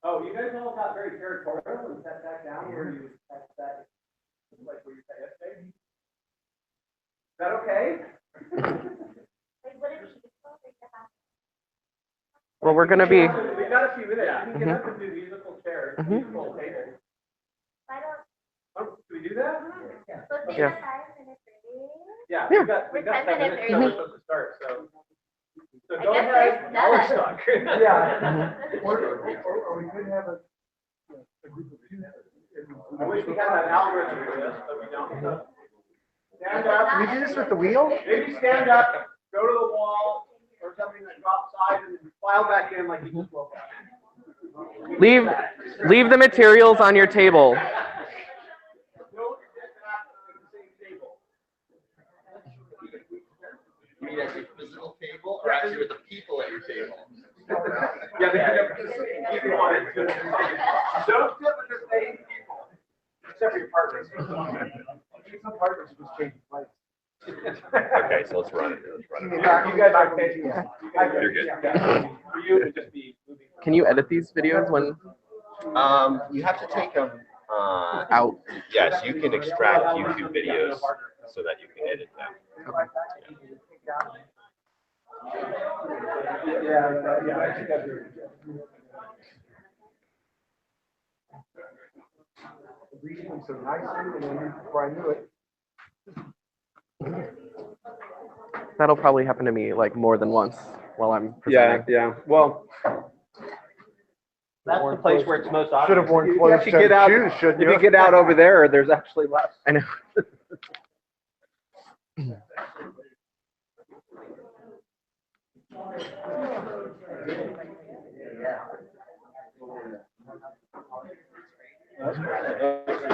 Oh, you guys all got very territorial and sat back down where you sat back, like where you sat yesterday. Is that okay? Well, we're going to be. We've got a few minutes. We can get up and do musical chairs, musical tables. Oh, can we do that? Yeah. Yeah, we've got 10 minutes from the start, so go ahead. I'll stuck. Yeah. Or we could have a group of two. I wish we had an algorithm for this, but we don't. Stand up. Can we do this with the wheel? Maybe stand up, go to the wall, or something like outside, and then file back in like you just woke up. Leave the materials on your table. You mean at your physical table or actually with the people at your table? Yeah, you want it. Don't sit with the same people. Except for your partners. Some partners just change place. Okay, so let's run it. You guys are okay? Yeah. You're good. For you, it would just be moving. Can you edit these videos when? You have to take them out. Yes, you can extract YouTube videos so that you can edit them. Okay. Yeah, I think that's very good. Reading them so nicely, and then before I knew it. That'll probably happen to me like more than once while I'm presenting. Yeah. Well, that's the place where it's most obvious. Should have worn closed shoes, shouldn't you? If you get out over there, there's actually less. I know.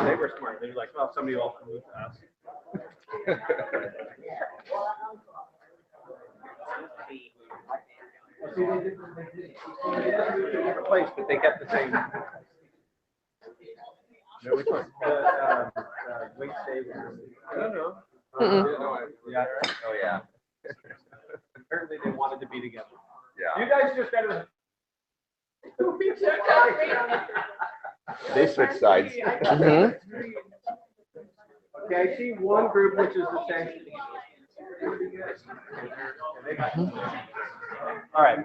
They were smart. They were like, "Oh, somebody else can move fast." See, they did move to a different place, but they kept the same. No, which one? Wait, stay. I don't know. Yeah. Oh yeah. Apparently, they wanted to be together. Yeah. You guys just gotta. They switch sides. Okay, I see one group which is the same. All right,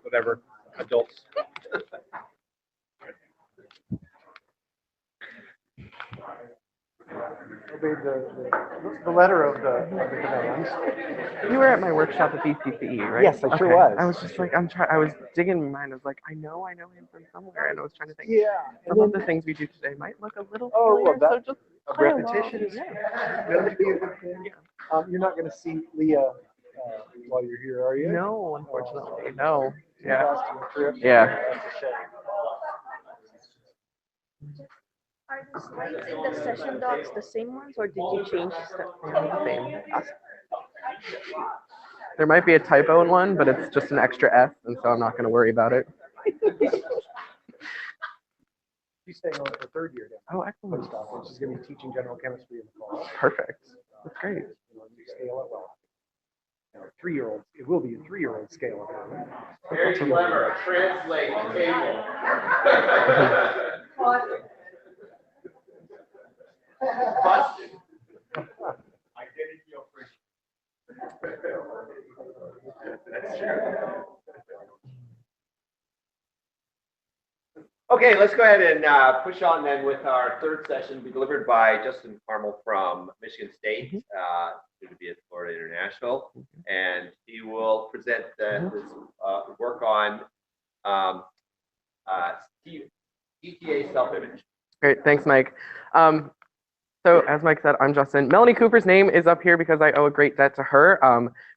whatever, adults. The letter of the commands. You were at my workshop at BCCE, right? Yes, I sure was. I was just like, I was digging in mine. I was like, I know him from somewhere, and I was trying to think. Yeah. Some of the things we do today might look a little well, familiar, so just play repetition is going to be a good thing. You're not going to see Leah while you're here, are you? No, unfortunately, no. Yeah. Trip. Yeah. That's a shame. Are the slides in the session docs the same ones, or did you change stuff? Same. There might be a typo in one, but it's just an extra S, and so I'm not going to worry about it. She's staying on for third year now. Oh, excellent. And she's going to be teaching general chemistry in the fall. Perfect. That's great. You scale it well. Now, 3-year-olds, it will be a 3-year-old scale. Very clever. Translate table. Busted. I didn't feel free. That's true. Okay, let's go ahead and push on then with our third session, be delivered by Justin Carmel from Michigan State, soon to be at Florida International, and he will present his work on ETA self-image. Great. Thanks, Mike. So as Mike said, I'm Justin. Melanie Cooper's name is up here because I owe a great debt to her.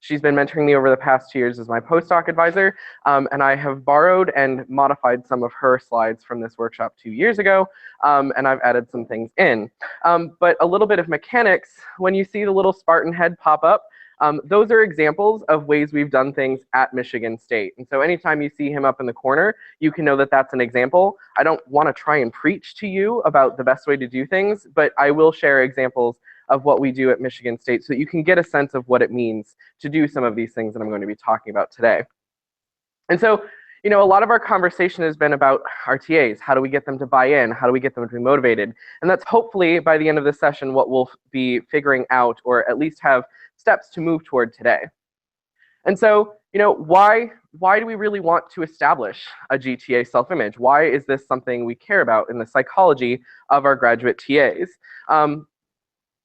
She's been mentoring me over the past 2 years as my postdoc advisor, and I have borrowed and modified some of her slides from this workshop 2 years ago, and I've added some things in. But a little bit of mechanics, when you see the little Spartan head pop up, those are examples of ways we've done things at Michigan State. And so anytime you see him up in the corner, you can know that that's an example. I don't want to try and preach to you about the best way to do things, but I will share examples of what we do at Michigan State so that you can get a sense of what it means to do some of these things that I'm going to be talking about today. And so, a lot of our conversation has been about our TAs. How do we get them to buy in? How do we get them to be motivated? And that's hopefully by the end of this session what we'll be figuring out, or at least have steps to move toward today. And so, why do we really want to establish a GTA self-image? Why is this something we care about in the psychology of our graduate TAs?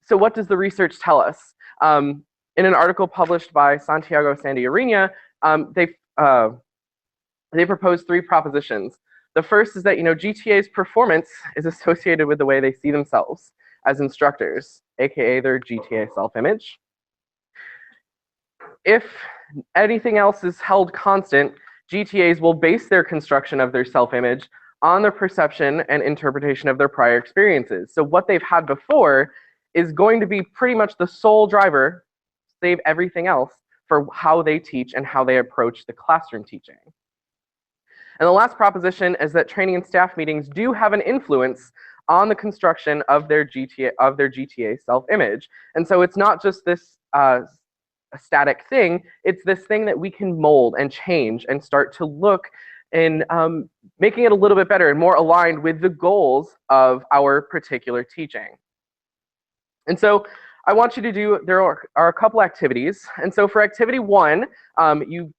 So what does the research tell us? In an article published by Santiago Sandiarina, they proposed 3 propositions. The first is that, GTA's performance is associated with the way they see themselves as instructors, aka their GTA self-image. If anything else is held constant, GTAs will base their construction of their self-image on their perception and interpretation of their prior experiences. So what they've had before is going to be pretty much the sole driver, save everything else, for how they teach and how they approach the classroom teaching. And the last proposition is that training and staff meetings do have an influence on the construction of their GTA self-image. And so it's not just this a static thing, it's this thing that we can mold and change and start to look in making it a little bit better and more aligned with the goals of our particular teaching. And so I want you to do, there are a couple activities. And so for activity 1, you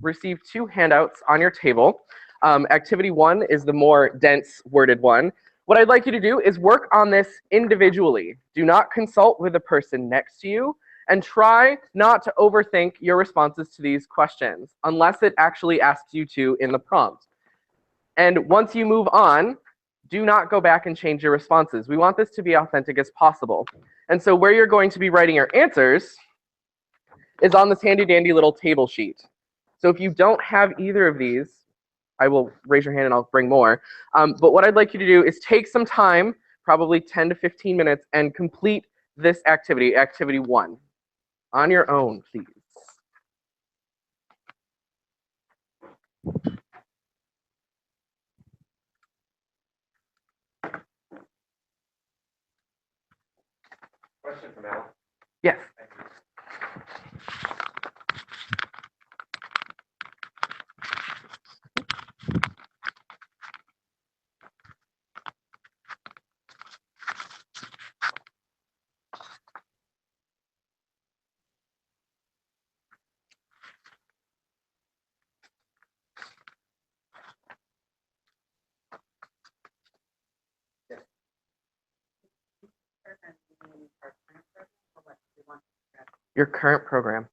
receive 2 handouts on your table. Activity 1 is the more dense worded one. What I'd like you to do is work on this individually. Do not consult with the person next to you, and try not to overthink your responses to these questions unless it actually asks you to in the prompt. And once you move on, do not go back and change your responses. We want this to be authentic as possible. And so where you're going to be writing your answers is on this handy dandy little table sheet. So if you don't have either of these, I will raise your hand and I'll bring more. But what I'd like you to do is take some time, probably 10 to 15 minutes, and complete this activity, activity 1, on your own, please. Question from Al. Yes. Your current program.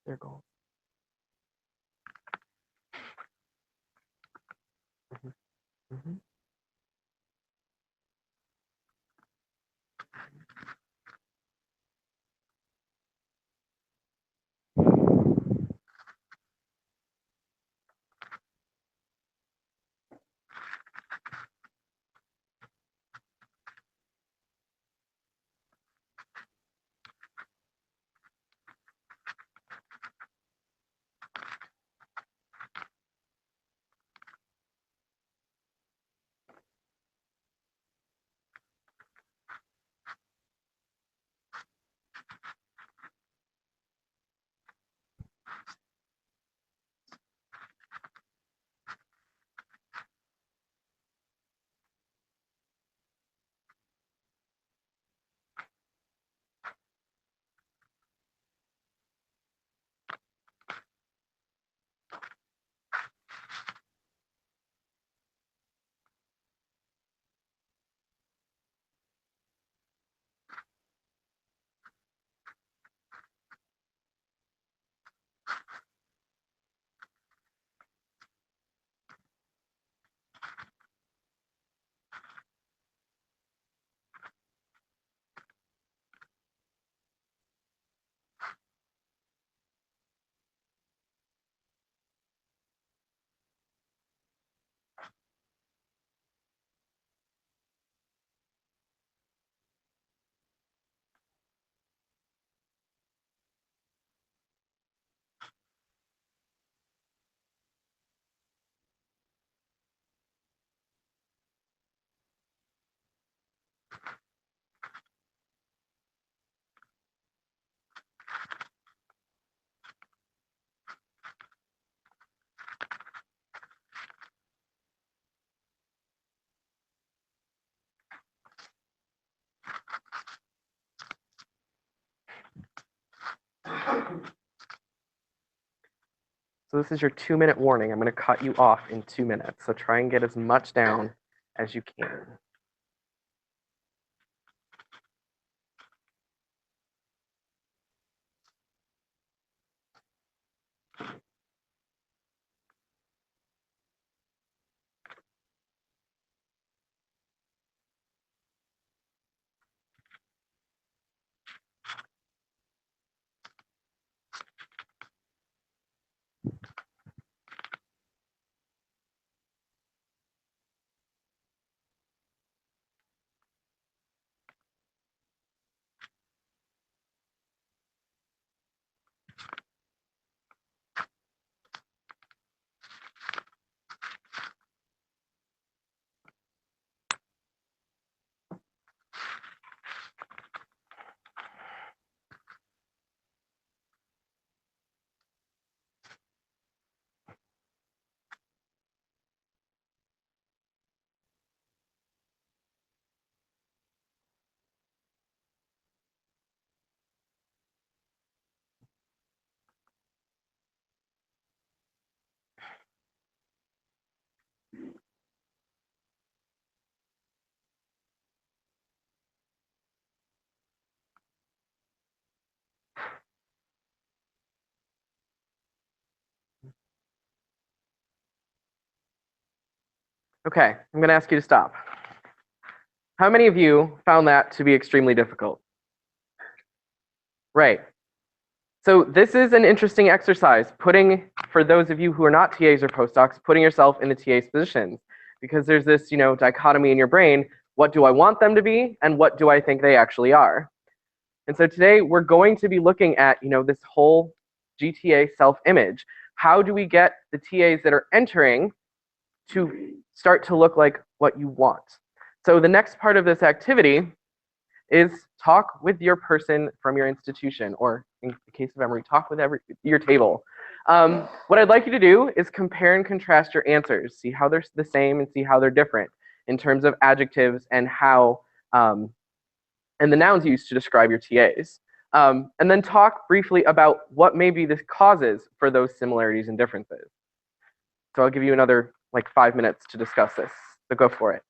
Their goals. Mhm. So this is your 2-minute warning. I'm going to cut you off in 2 minutes. So try and get as much down as you can. Okay, I'm going to ask you to stop. How many of you found that to be extremely difficult? Right. So this is an interesting exercise, for those of you who are not TAs or postdocs, putting yourself in the TA's positions. Because there's this, dichotomy in your brain, what do I want them to be, and what do I think they actually are? And so today we're going to be looking at, this whole GTA self-image. How do we get the TAs that are entering to start to look like what you want? So the next part of this activity is talk with your person from your institution, or in the case of Emory, talk with your table. What I'd like you to do is compare and contrast your answers, see how they're the same and see how they're different in terms of adjectives and how, and the nouns used to describe your TAs. And then talk briefly about what may be the causes for those similarities and differences. So I'll give you another 5 minutes to discuss this, so go for it.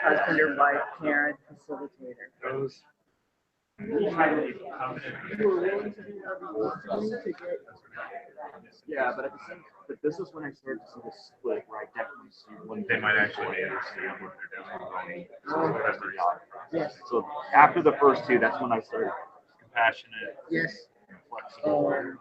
Husband or wife, parent, facilitator. Yeah, but at the same, but this is when I started to see the split where I definitely see when They might actually be understand what they're doing. Yes. So after the first two, that's when I started compassionate, Yes. flexible.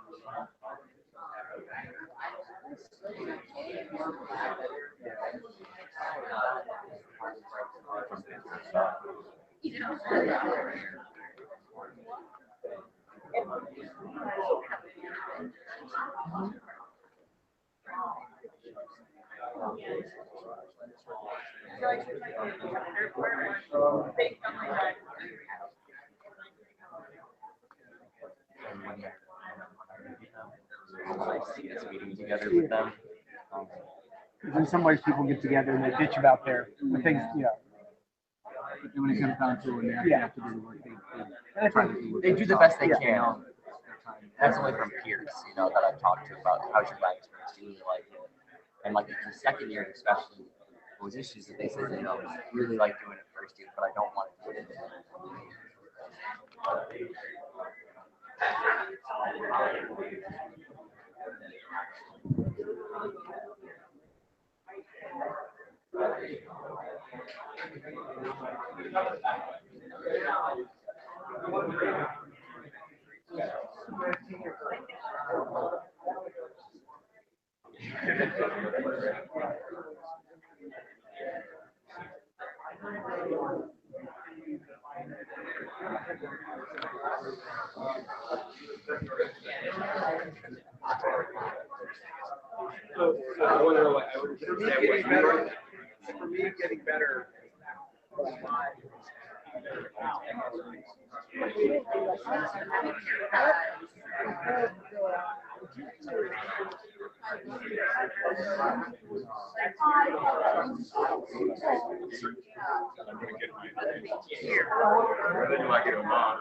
Meeting together with them. In some ways, people get together and they bitch about their things, But then when it comes down to it, when they actually have to do the work, they do the best they can. That's only from peers, that I've talked to about how's your lab experience, do you really like it? And like in the second year, especially, there was issues that they said, I really like doing it first year, but I don't want to do it. I want to know what for me getting better. For me getting better. Whether you like it or not.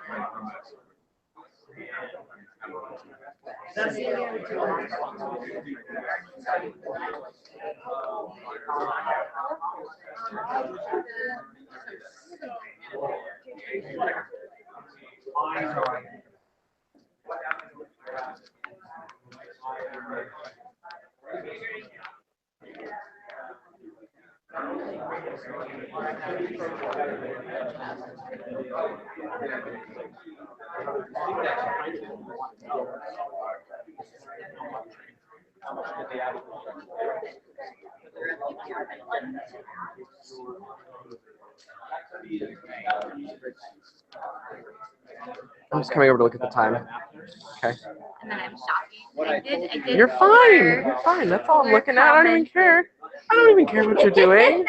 I'm just coming over to look at the time. Okay. And then I'm shocking. I did You're fine. You're fine. That's all I'm looking at. I don't even care. I don't even care what you're doing.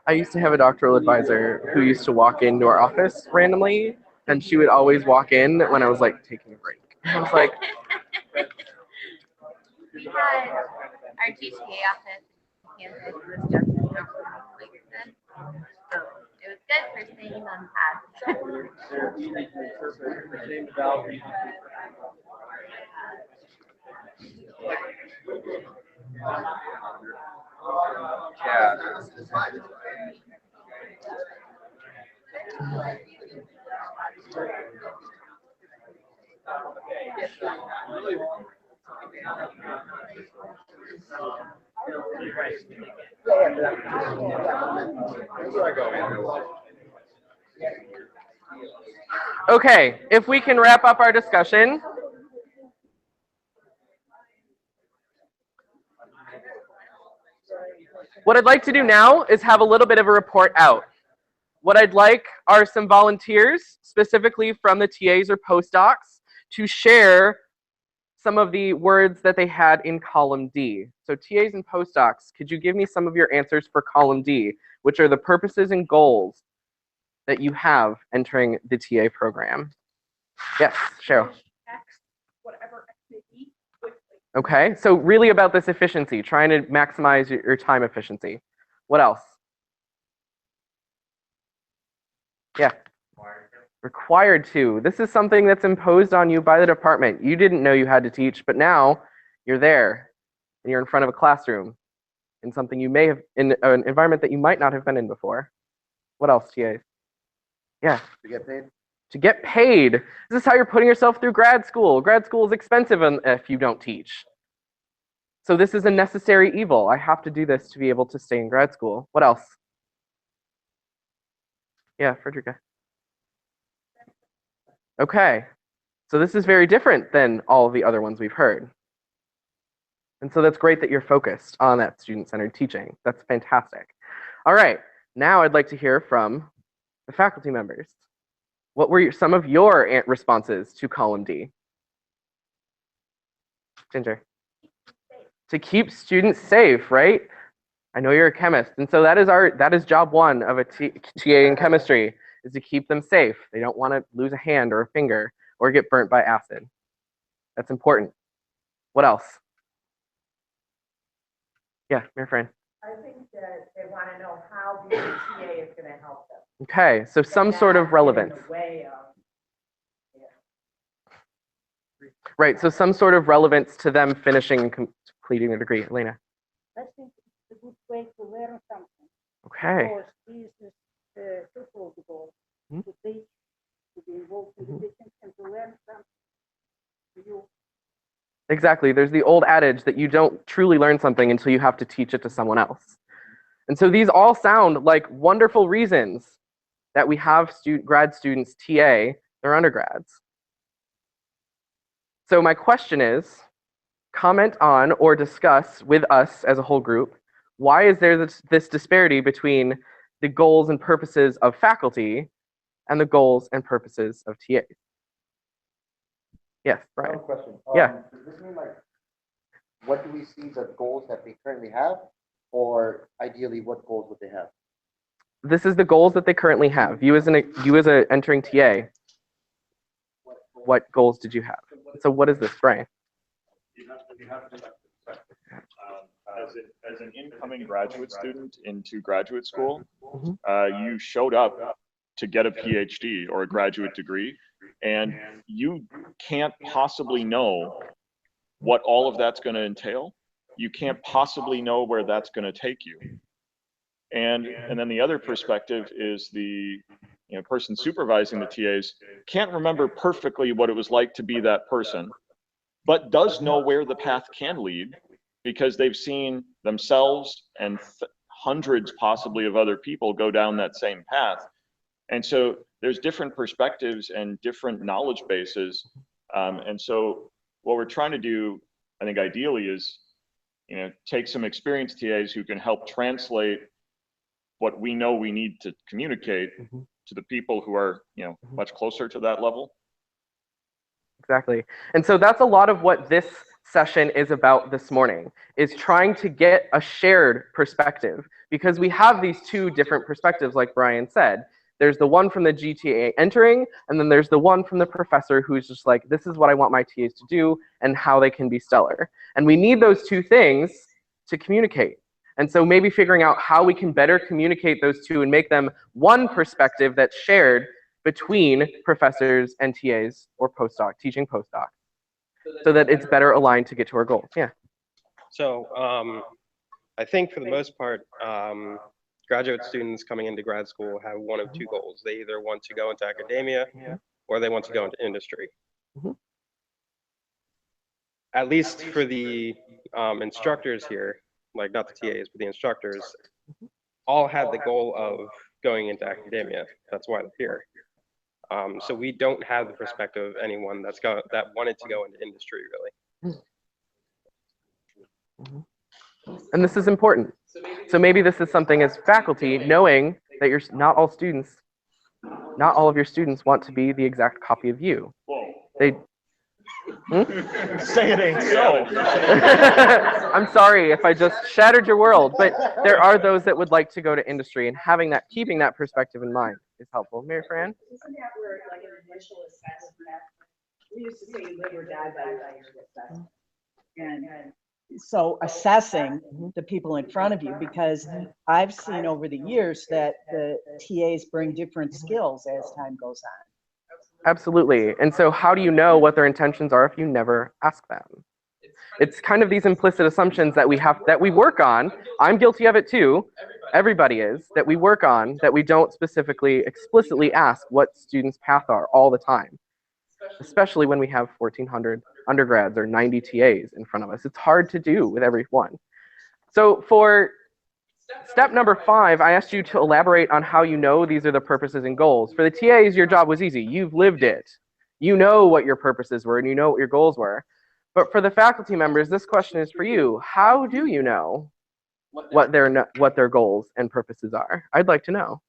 I used to have a doctoral advisor who used to walk into our office randomly, and she would always walk in when I was like taking a break. I was like, We had our GTA office in Kansas was just as like this. So it was good for staying on task. Yeah. okay, if we can wrap up our discussion. What I'd like to do now is have a little bit of a report out. What I'd like are some volunteers, specifically from the TAs or postdocs, to share some of the words that they had in column D. So TAs and postdocs, could you give me some of your answers for column D, which are the purposes and goals that you have entering the TA program? Yes, Cheryl. Okay, so really about this efficiency, trying to maximize your time efficiency. What else? Yeah. Required to. This is something that's imposed on you by the department. You didn't know you had to teach, but now you're there and you're in front of a classroom in something you may have, in an environment that you might not have been in before. What else, TAs? Yeah. To get paid. To get paid. This is how you're putting yourself through grad school. Grad school is expensive if you don't teach. So this is a necessary evil. I have to do this to be able to stay in grad school. What else? Yeah, Frederica. Okay. So this is very different than all of the other ones we've heard. And so that's great that you're focused on that student-centered teaching. That's fantastic. All right. Now I'd like to hear from the faculty members. What were some of your responses to column D? Ginger. To keep students safe, right? I know you're a chemist, and so that is job one of a TA in chemistry, is to keep them safe. They don't want to lose a hand or a finger or get burnt by acid. That's important. What else? Yeah, your friend. I think that they want to know how the TA is going to help them. Okay, so some sort of relevance. Right, so some sort of relevance to them finishing and completing their degree. Elena. I think it's a good way to learn something. Okay. Because this is twofold goal. To teach, to be involved in the teaching, and to learn something. Exactly. There's the old adage that you don't truly learn something until you have to teach it to someone else. And so these all sound like wonderful reasons that we have grad students TA their undergrads. So my question is, comment on or discuss with us as a whole group, why is there this disparity between the goals and purposes of faculty and the goals and purposes of TAs? Yes, I have Brian. a question. Yeah. Does this mean like, what do we see the goals that they currently have, or ideally, what goals would they have? This is the goals that they currently have. You as a entering TA, what goals did you have? So what is this, Brian? You have to as an incoming graduate student into graduate school, you showed up to get a PhD or a graduate degree, and you can't possibly know what all of that's going to entail. You can't possibly know where that's going to take you. And then the other perspective is the person supervising the TAs can't remember perfectly what it was like to be that person, but does know where the path can lead because they've seen themselves and hundreds possibly of other people go down that same path. And so there's different perspectives and different knowledge bases. And so what we're trying to do, I think ideally, is take some experienced TAs who can help translate what we know we need to communicate to the people who are much closer to that level. Exactly. And so that's a lot of what this session is about this morning, is trying to get a shared perspective, because we have these two different perspectives, like Brian said. There's the one from the GTA entering, and then there's the one from the professor who's just like, this is what I want my TAs to do and how they can be stellar. And we need those two things to communicate. And so maybe figuring out how we can better communicate those two and make them one perspective that's shared between professors and TAs or teaching postdocs, so that it's better aligned to get to our goals. Yeah. So I think for the most part, graduate students coming into grad school have one of two goals. They either want to go into academia or they want to go into industry. At least for the instructors here, like not the TAs, but the instructors, all had the goal of going into academia. That's why they're here. So we don't have the perspective of anyone that wanted to go into industry, really. And this is important. So maybe this is something as faculty, knowing that not all of your students want to be the exact copy of you. They. Say it ain't so. I'm sorry if I just shattered your world, but there are those that would like to go to industry, and keeping that perspective in mind is helpful. Mary Fran? Isn't that where, like, an initial assessment, we used to say live or die by your assessment. And So assessing the people in front of you, because I've seen over the years that the TAs bring different skills as time goes on. Absolutely. And so how do you know what their intentions are if you never ask them? It's kind of these implicit assumptions that we work on. I'm guilty of it too. Everybody is, that we work on, that we don't explicitly ask what students' path are all the time, especially when we have 1,400 undergrads or 90 TAs in front of us. It's hard to do with everyone. So for step number 5, I asked you to elaborate on how you know these are the purposes and goals. For the TAs, your job was easy. You've lived it. You know what your purposes were and you know what your goals were. But for the faculty members, this question is for you. How do you know what their goals and purposes are? I'd like to know.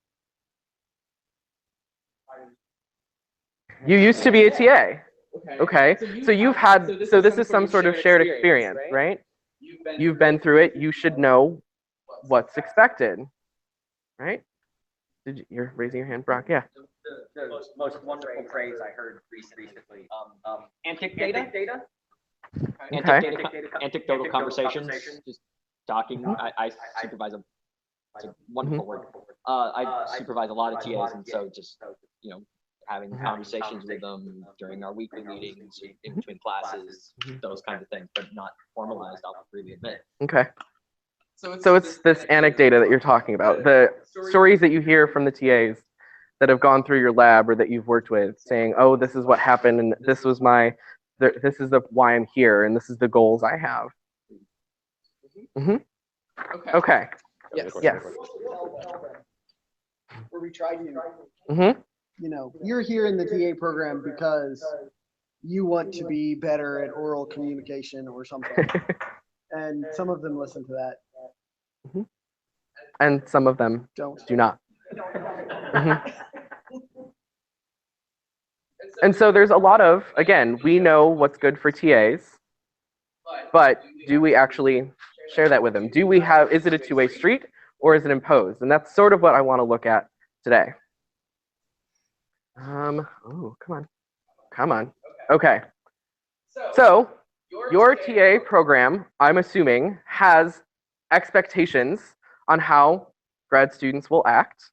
You used to be a TA. Okay. So this is some sort of shared experience, right? You've been through it. You should know what's expected, right? You're raising your hand, Brock? Yeah. The most wonderful phrase I heard recently. Anecdata. Anecdotal conversations. Just talking. I supervise them. It's a wonderful word. I supervise a lot of TAs, and so just having conversations with them during our weekly meetings, in between classes, those kinds of things, but not formalized, I'll freely admit. Okay. So it's this anecdata that you're talking about, the stories that you hear from the TAs that have gone through your lab or that you've worked with, saying, oh, this is what happened, and this is why I'm here, and this is the goals I have. Okay. Yes. Where we try to, you're here in the TA program because you want to be better at oral communication or something. And some of them listen to that. Mhm. And some of them Don't. do not. Mhm. And so there's a lot of, again, we know what's good for TAs, but do we actually share that with them? Do we have, is it a two-way street or is it imposed? And that's sort of what I want to look at today. Oh, come on. Okay. So your TA program, I'm assuming, has expectations on how grad students will act.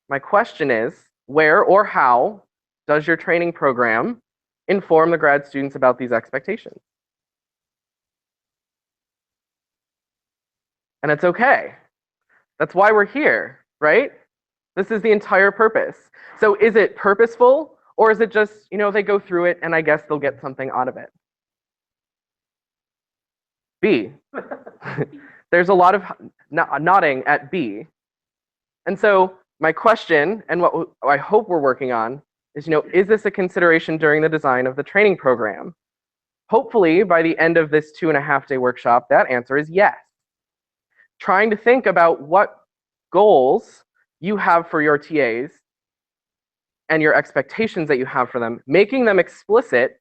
My question is, where or how does your training program inform the grad students about these expectations? And it's okay. That's why we're here, right? This is the entire purpose. So is it purposeful, or is it just, they go through it and I guess they'll get something out of it? B. There's a lot of nodding at B. And so my question, and what I hope we're working on, is this a consideration during the design of the training program? Hopefully, by the end of this 2.5-day workshop, that answer is yes. Trying to think about what goals you have for your TAs and your expectations that you have for them, making them explicit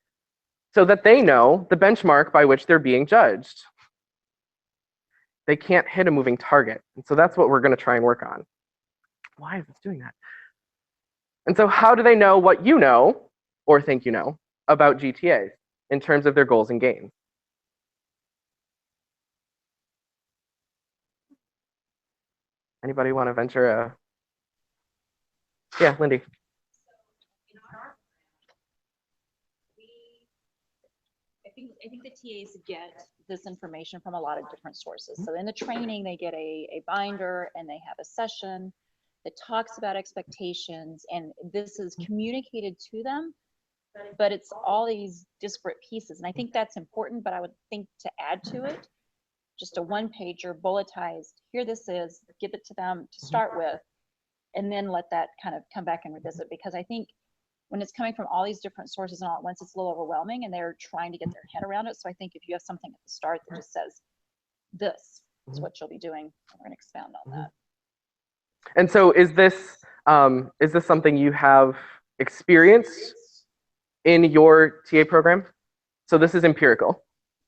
so that they know the benchmark by which they're being judged. They can't hit a moving target. And so that's what we're going to try and work on. Why is this doing that? And so how do they know what you know, or think you know, about GTAs in terms of their goals and gains? Anybody want to venture a... Yeah, Lindy. I think the TAs get this information from a lot of different sources. So in the training, they get a binder and they have a session that talks about expectations, and this is communicated to them, but it's all these disparate pieces. And I think that's important, but I would think to add to it, just a one-pager bulletized, here this is, give it to them to start with, and then let that kind of come back and revisit, because I think when it's coming from all these different sources and all at once, it's a little overwhelming and they're trying to get their head around it. So I think if you have something at the start that just says, this is what you'll be doing, we're going to expound on that. And so is this something you have experienced in your TA program? So this is empirical.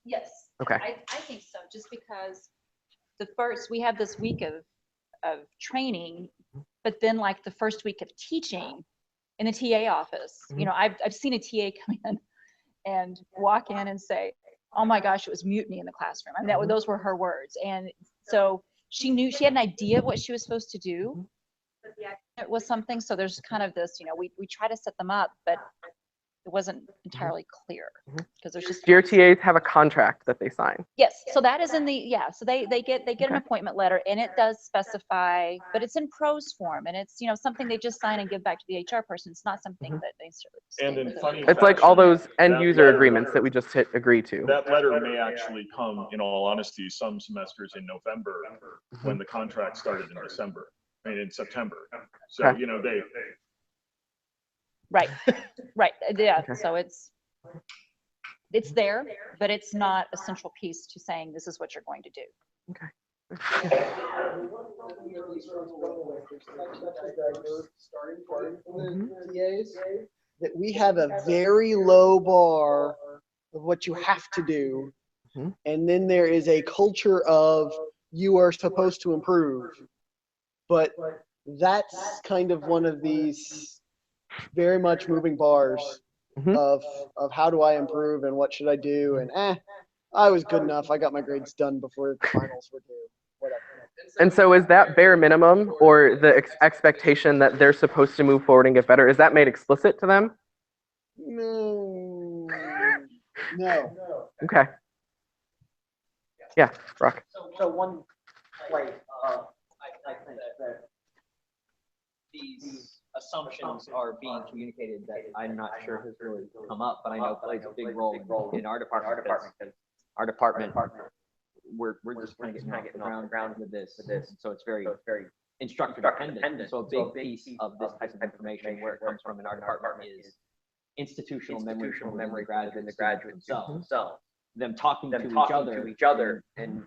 Yes. Okay. I think so, just because we have this week of training, but then like the first week of teaching in the TA office, I've seen a TA come in and walk in and say, oh my gosh, it was mutiny in the classroom. I mean, those were her words. And so she knew, she had an idea of what she was supposed to do, but the accident was something. So there's kind of this, we try to set them up, but it wasn't entirely clear, because there's just... Do your TAs have a contract that they sign? Yes, so that is in the, so they get an appointment letter, and it does specify, but it's in prose form, and it's, something they just sign and give back to the HR person. It's not something that they And in funny it's like all those end user agreements that we just hit agree to. That letter may actually come, in all honesty, some semesters in November, when the contract started in December, in September. So, they... Right, right, yeah, so it's there, but it's not a central piece to saying this is what you're going to do. Okay. That we have a very low bar of what you have to do, and then there is a culture of you are supposed to improve, but that's kind of one of these very much moving bars of how do I improve and what should I do, and I was good enough, I got my grades done before the finals were due, whatever. And so is that bare minimum, or the expectation that they're supposed to move forward and get better, is that made explicit to them? No. Okay. Yeah, Brock. So one place I think that these assumptions are being communicated that I'm not sure has really come up, but I know plays a big role in our department. Our department, we're just kind of getting off the ground with this. So it's very instructor dependent. So a big piece of this type of information, where it comes from in our department, is institutional memory from the graduates themselves. Them talking to each other and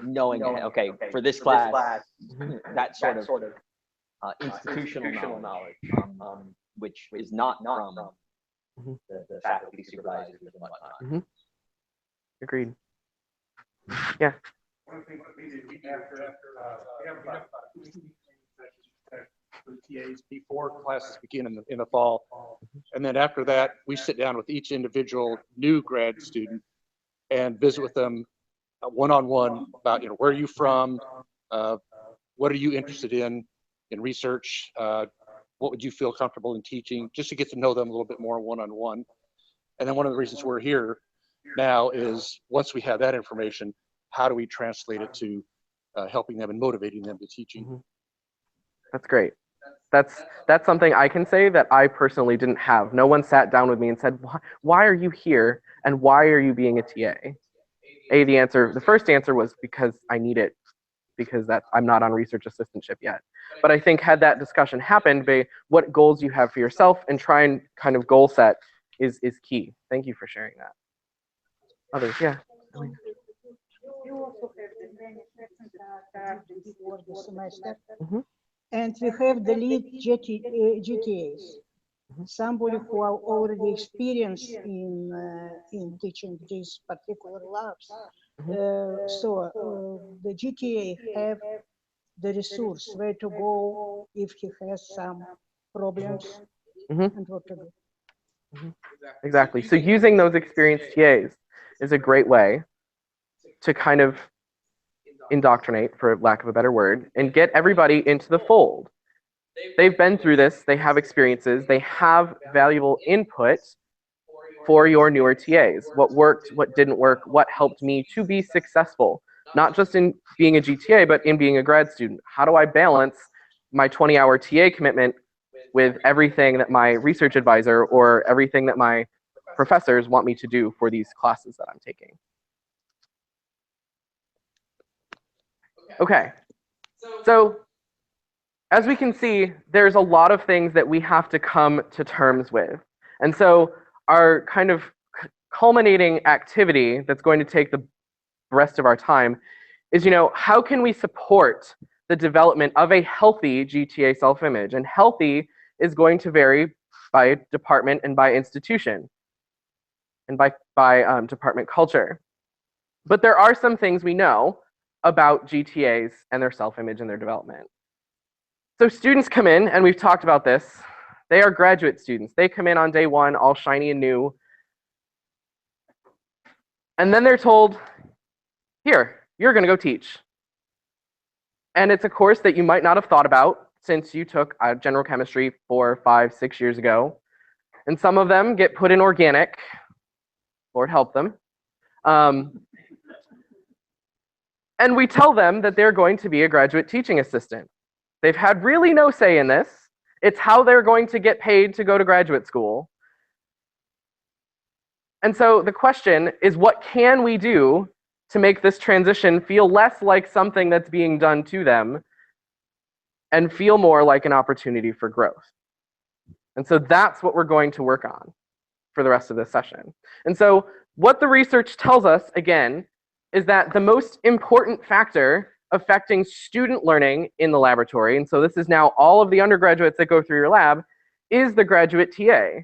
knowing, okay, for this class, that sort of institutional knowledge, which is not from the faculty supervisors and whatnot. Agreed. Yeah. One thing we did after we have about 15 sessions for TAs before classes begin in the fall. And then after that, we sit down with each individual new grad student and visit with them one-on-one about, where are you from? What are you interested in research? What would you feel comfortable in teaching? Just to get to know them a little bit more one-on-one. And then one of the reasons we're here now is once we have that information, how do we translate it to helping them and motivating them to teaching? That's great. That's something I can say that I personally didn't have. No one sat down with me and said, why are you here and why are you being a TA? The first answer was because I need it, because I'm not on research assistantship yet. But I think had that discussion happened, what goals you have for yourself and try and kind of goal set is key. Thank you for sharing that. Others, yeah. You also have the benefits that before the semester. Mm-hmm. And we have the lead GTAs. Somebody who are already experienced in teaching these particular labs. So the GTA have the resource where to go if he has some problems and what to do. Exactly. So using those experienced TAs is a great way to kind of indoctrinate, for lack of a better word, and get everybody into the fold. They've been through this, they have experiences, they have valuable input for your newer TAs. What worked, what didn't work, what helped me to be successful, not just in being a GTA, but in being a grad student. How do I balance my 20-hour TA commitment with everything that my research advisor or everything that my professors want me to do for these classes that I'm taking? Okay, so as we can see, there's a lot of things that we have to come to terms with. And so our kind of culminating activity that's going to take the rest of our time is, how can we support the development of a healthy GTA self-image? And healthy is going to vary by department and by institution and by department culture. But there are some things we know about GTAs and their self-image and their development. So students come in, and we've talked about this. They are graduate students. They come in on day one, all shiny and new. And then they're told, here, you're going to go teach. And it's a course that you might not have thought about since you took general chemistry 4, 5, 6 years ago. And some of them get put in organic. Lord help them. And we tell them that they're going to be a graduate teaching assistant. They've had really no say in this. It's how they're going to get paid to go to graduate school. And so the question is, what can we do to make this transition feel less like something that's being done to them and feel more like an opportunity for growth? And so that's what we're going to work on for the rest of this session. And so what the research tells us, again, is that the most important factor affecting student learning in the laboratory, and so this is now all of the undergraduates that go through your lab, is the graduate TA.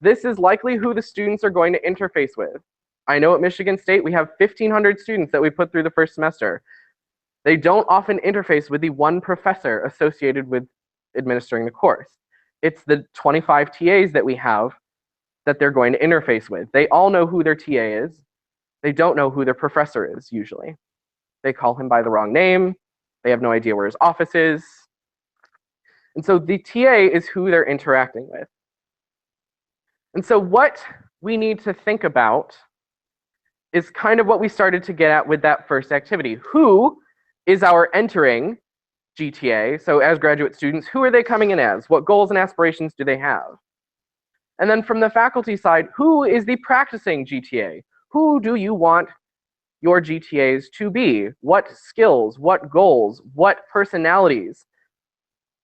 This is likely who the students are going to interface with. I know at Michigan State we have 1,500 students that we put through the first semester. They don't often interface with the one professor associated with administering the course. It's the 25 TAs that we have that they're going to interface with. They all know who their TA is. They don't know who their professor is, usually. They call him by the wrong name. They have no idea where his office is. And so the TA is who they're interacting with. And so what we need to think about is kind of what we started to get at with that first activity. Who is our entering GTA? So as graduate students, who are they coming in as? What goals and aspirations do they have? And then from the faculty side, who is the practicing GTA? Who do you want your GTAs to be? What skills, what goals, what personalities,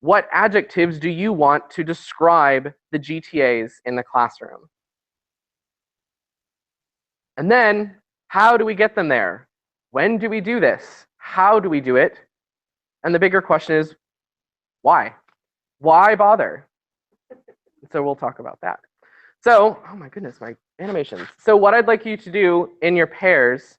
What adjectives do you want to describe the GTAs in the classroom? And then, how do we get them there? When do we do this? How do we do it? And the bigger question is, why? Why bother? So we'll talk about that. So, oh my goodness, my animations. So what I'd like you to do in your pairs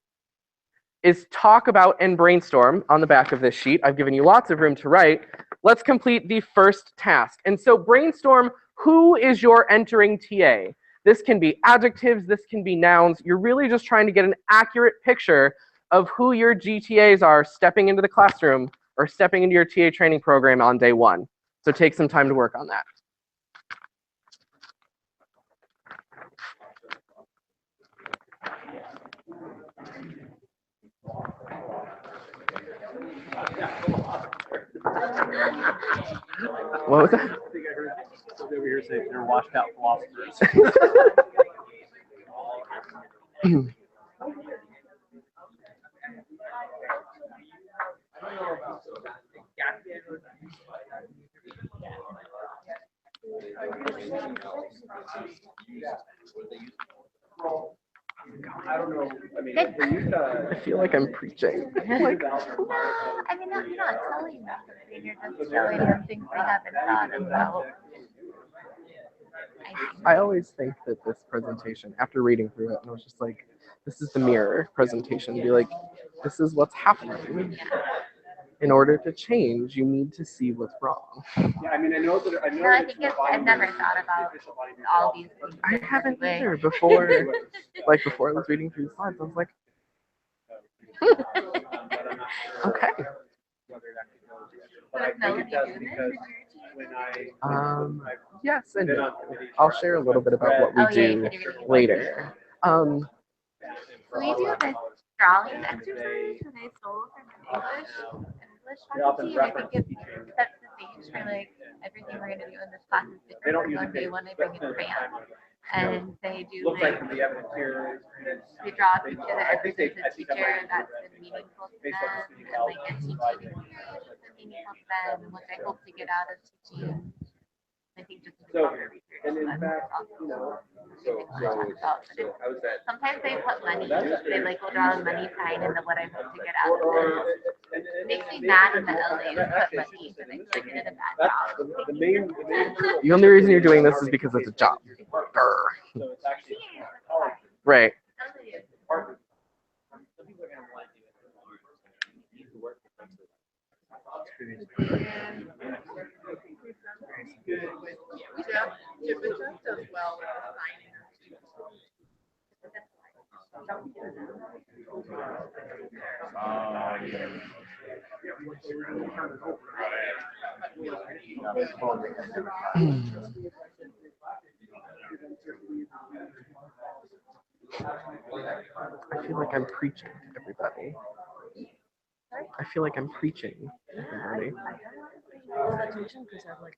is talk about and brainstorm on the back of this sheet. I've given you lots of room to write. Let's complete the first task. And so brainstorm, who is your entering TA? This can be adjectives, this can be nouns. You're really just trying to get an accurate picture of who your GTAs are stepping into the classroom or stepping into your TA training program on day one. So take some time to work on that. What was that? I think I heard over here say they're washed out philosophers. I don't know. I mean, they used to. I feel like I'm preaching. Like, No, I mean, you're not telling them something, you're just showing them things they haven't thought about. I always think that this presentation, after reading through it, and I was just like, this is the mirror presentation. Be like, this is what's happening. In order to change, you need to see what's wrong. Yeah, I mean, I know that. No, I think I've never thought about all these things. I haven't either before. Like before I was reading through the slides, I was like, okay. But I think it does because when Yes, and I'll share a little bit about what we do later. We do this drawing exercise that I stole from an English faculty, and I think it sets the stage for like everything we're gonna do in this class is different. So on day one, I bring in crayons, and they do like they draw a picture that represents a teacher that's been meaningful to them, and like a teaching experience that's been meaningful to them, and what I hope to get out of teaching. I think just research. And in fact, you know, sometimes they put money, they like will draw a money sign and then what I hope to get out of it. It makes me mad in the LA to put money, and I feel like I did a bad job. The only reason you're doing this is because it's a job. Right. I feel like I'm preaching to everybody. I feel like I'm preaching to everybody. Because I'm like,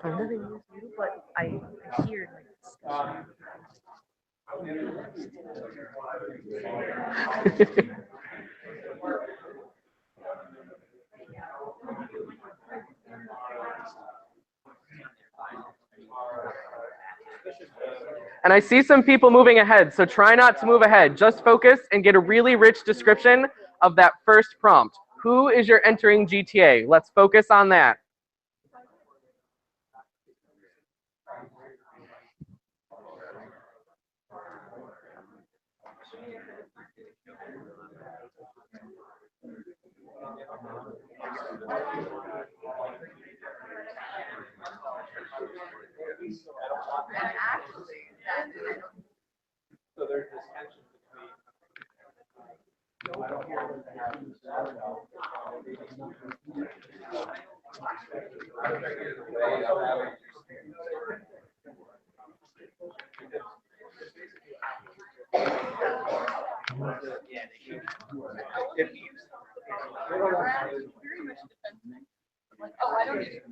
I'm living with you, but I hear like discussion. And I see some people moving ahead, so try not to move ahead. Just focus and get a really rich description of that first prompt. Who is your entering GTA? Let's focus on that. So there's this tension between. I don't hear Oh, I don't need it.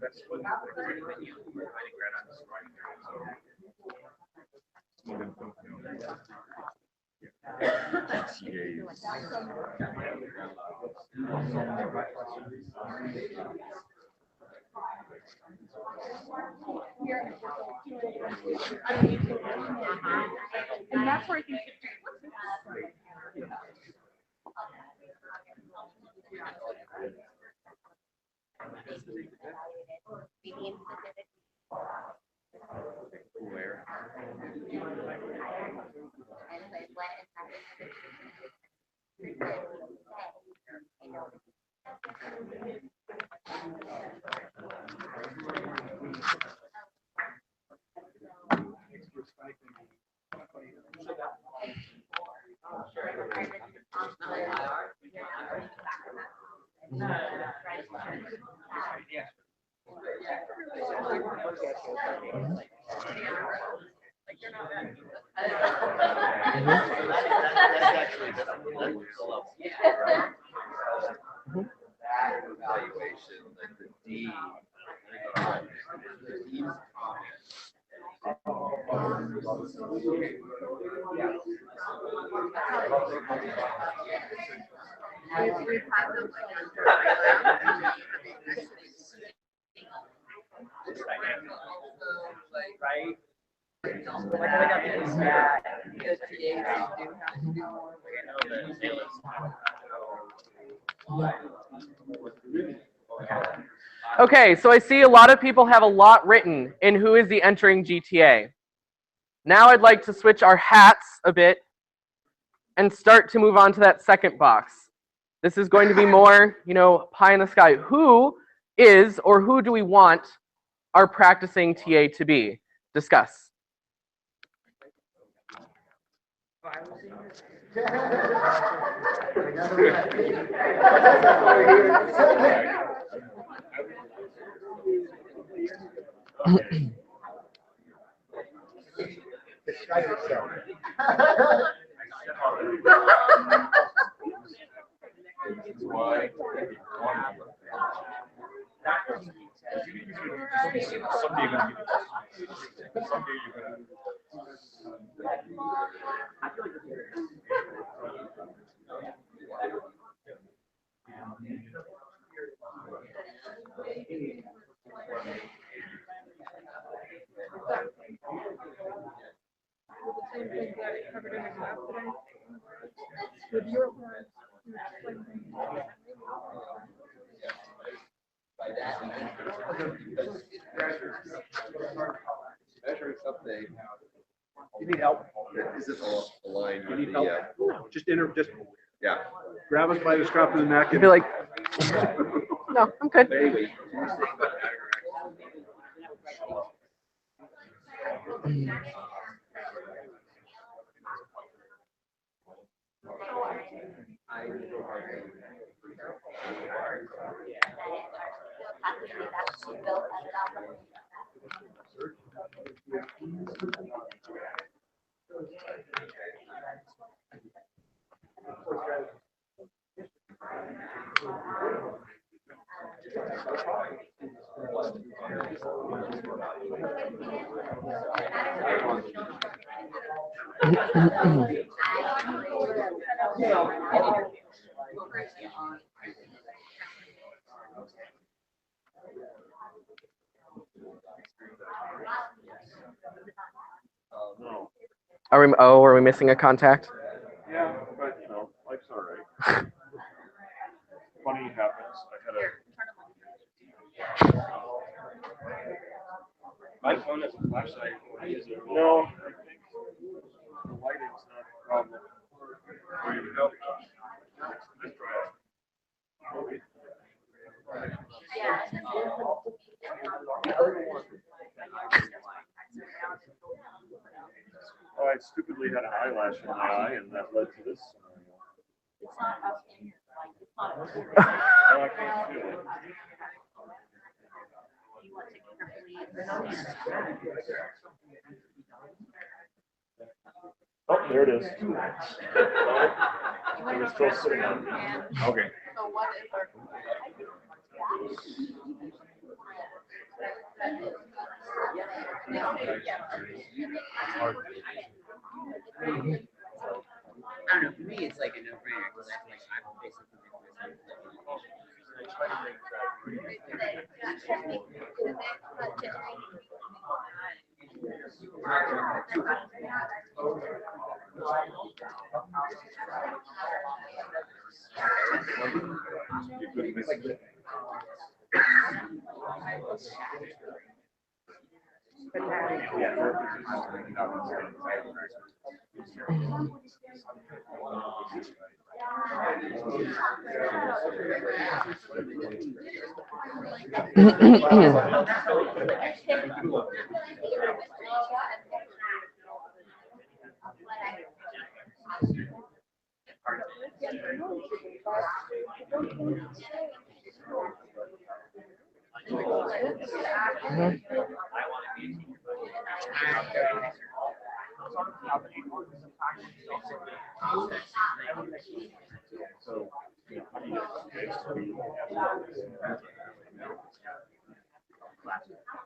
And that's where I think. Where? Evaluation, like the D. Right. Like I got the TAs do have to do, you know, the sailors. Okay, so I see a lot of people have a lot written in who is the entering GTA. Now I'd like to switch our hats a bit and start to move on to that second box. This is going to be more, you know, pie in the sky. Who is or who do we want our practicing TA to be? Discuss. Describe yourself. Measuring something. You need help? Is this aligned You with need the, help? Just yeah. grab us by the scruff of the neck. I'd be like, no, I'm good. Maybe. Are we missing a contact? Yeah, but you know, life's all right. Funny happens. My phone has a flashlight. No, I think the lighting's not the problem. There you go. Let's try it. Oh, I stupidly had an eyelash in my eye, and that led to this scenario. No, I can't feel it. Oh, there it is. It was still sitting on me. Okay. So what is our? I don't know, for me, it's like a no-brainer, because I feel like I'm basically doing myself.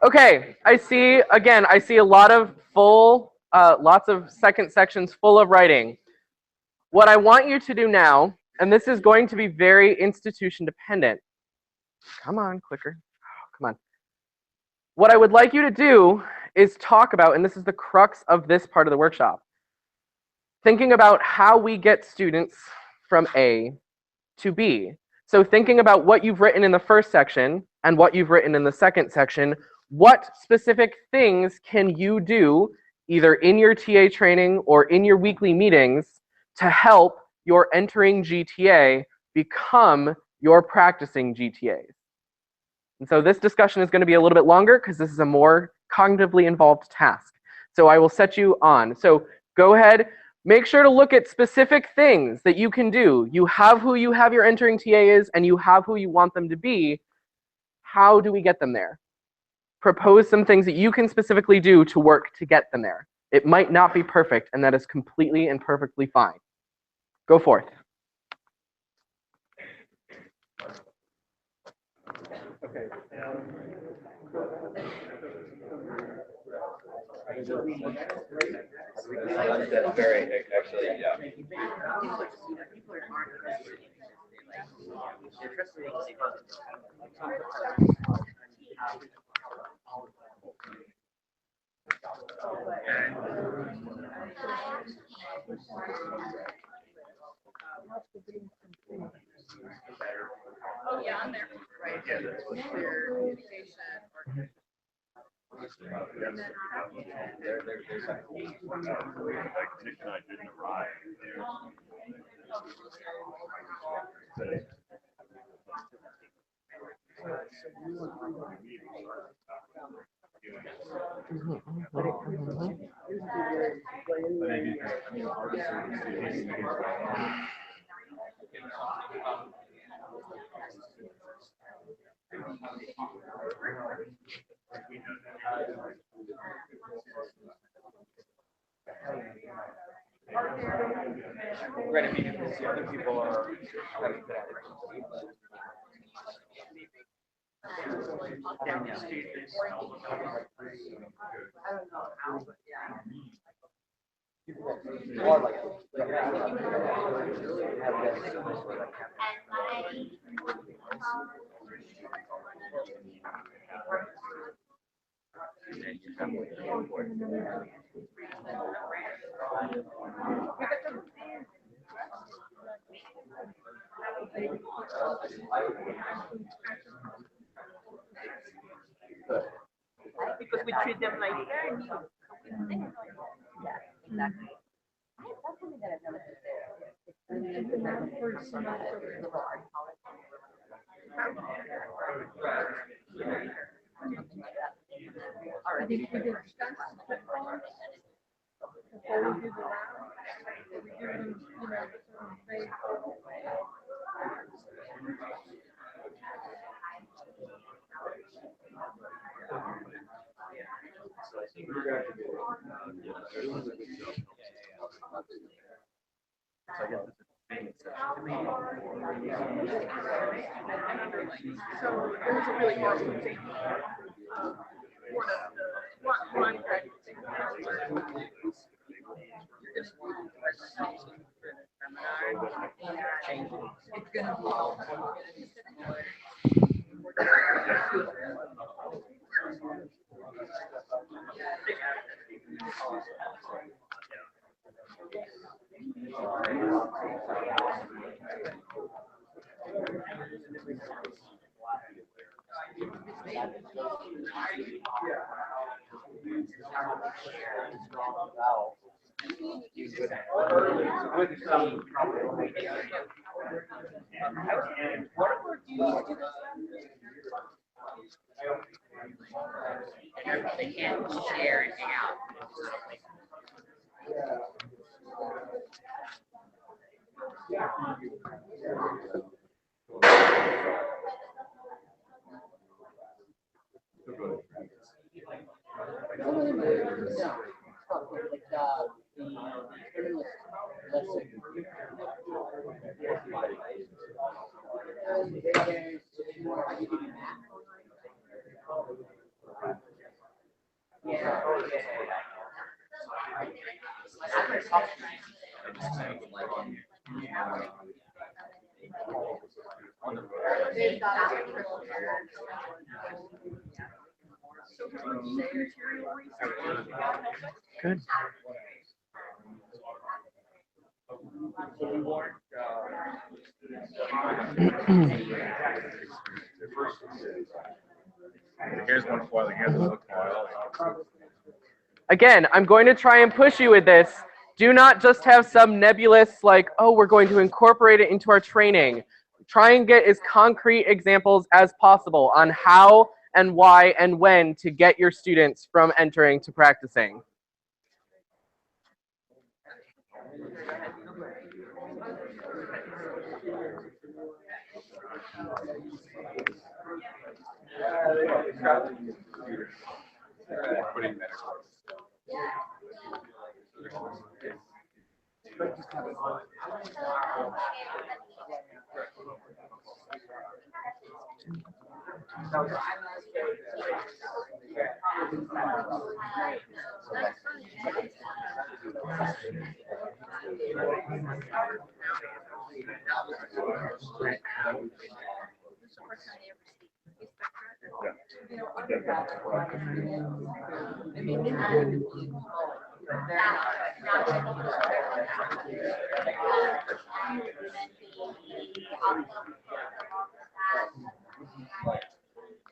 Okay, I see a lot of lots of second sections full of writing. What I want you to do now, and this is going to be very institution dependent. Come on, clicker. Oh, come on. What I would like you to do is talk about, and this is the crux of this part of the workshop, thinking about how we get students from A to B. So thinking about what you've written in the first section and what you've written in the second section, what specific things can you do either in your TA training or in your weekly meetings to help your entering GTA become your practicing GTAs? And so this discussion is going to be a little bit longer because this is a more cognitively involved task. So I will set you on. So go ahead, make sure to look at specific things that you can do. You have who you have your entering TA is, and you have who you want them to be. How do we get them there? Propose some things that you can specifically do to work to get them there. It might not be perfect, and that is completely and perfectly fine. Go forth. Okay. That's very, actually, yeah. Oh, yeah, I'm there. Right. Yeah, that's what clear communication. Granted, because the other people are having bad more like Because we treat them like they're new. Yeah, exactly. That's something that I've noticed So it was a really important thing. One graduate thing. It's gonna be They can't share and hang out. Good. Here's one foil, here's another foil. Again, I'm going to try and push you with this. Do not just have some nebulous, like, oh, we're going to incorporate it into our training. Try and get as concrete examples as possible on how and why and when to get your students from entering to practicing.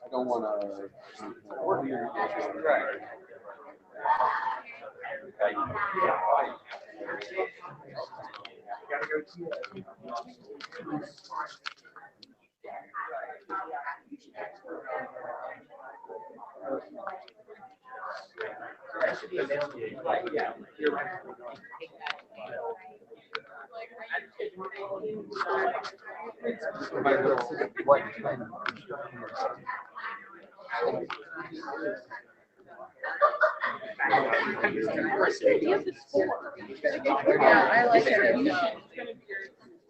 I don't want to. Yeah, I like it as well.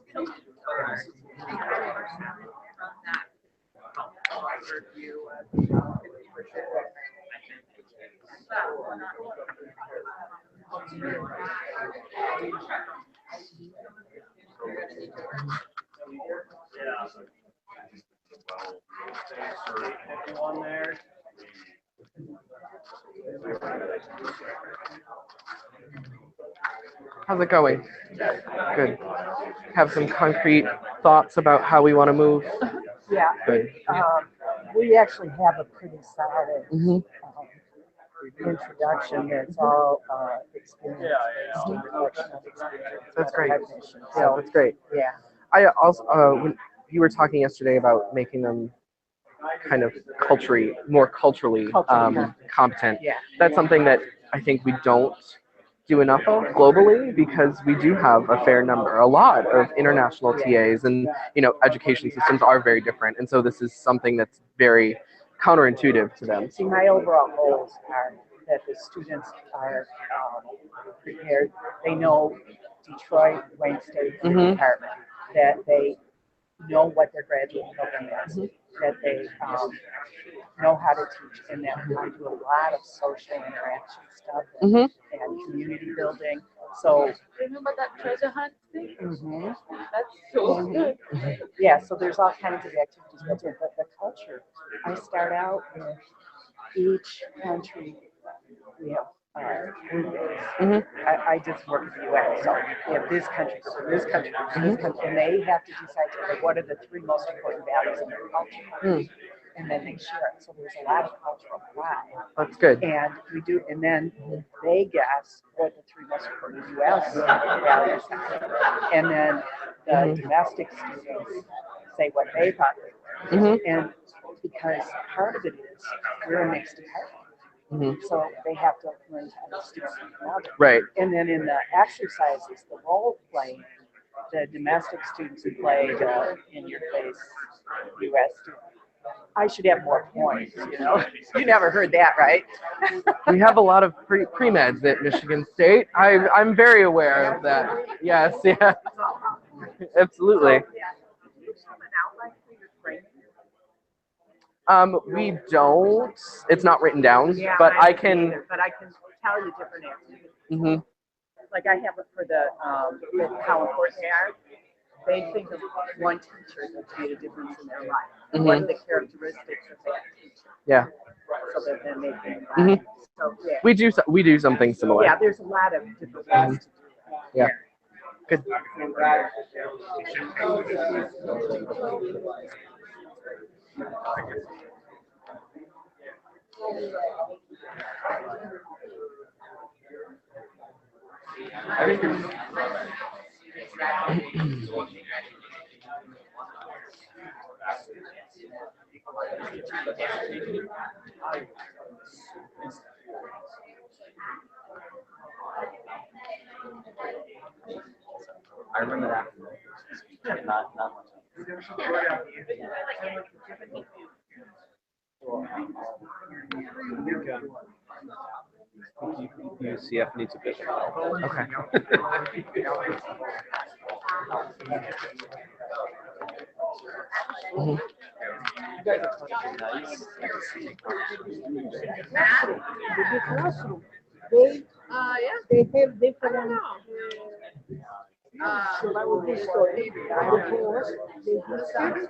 Anyone there? How's it going? Good. Have some concrete thoughts about how we want to move? Yeah. Good. We actually have a pretty solid Mhm. introduction that's all experience-based and reflection of experience. That's great. Recognition. Yeah, So, that's great. yeah. I also, when you were talking yesterday about making them kind of more culturally competent, Yeah. that's something that I think we don't do enough of globally, because we do have a fair number, a lot of international TAs, and education systems are very different, and so this is something that's very counterintuitive to them. See, my overall goals are that the students are prepared. They know Detroit, Wayne State Mhm. Department, that they know what their graduate program is, that they know how to teach, and that we do a lot of social interaction stuff and community building. So, Remember that treasure hunt thing? That's so Mhm. good. Yeah, so there's all kinds of activities built in, but the culture, I start out with each country. We have group is. Mhm. I just work in the US, so we have this country, this country, this country, and they have to decide together what are the 3 most important values in their culture. And then they share it. So there's a lot of cultural pride. That's good. And we do, and then they guess what the 3 most important US values are. And then the domestic students say what they thought they were. And because part of it is we're a mixed department. So they have to learn to understand one another. Right. And then in the exercises, the role playing, the domestic students who play the in your face US students. I should have more points, you know. You never heard that, right? We have a lot of pre-meds at Michigan State. I'm very aware of that. Yes, yeah. Absolutely. We don't. It's not written down, but I can. But I can tell you different activities. Like I have it for the how important they are. They think of one teacher that's made a difference in their life. What are the characteristics of that teacher? Yeah. So that then they can. So yeah. We do something similar. Yeah, there's a lot of different ways to do that. Yeah. Good. I remember that. Not much. UCF needs a bit. Okay. They have different. So I would do story because they do something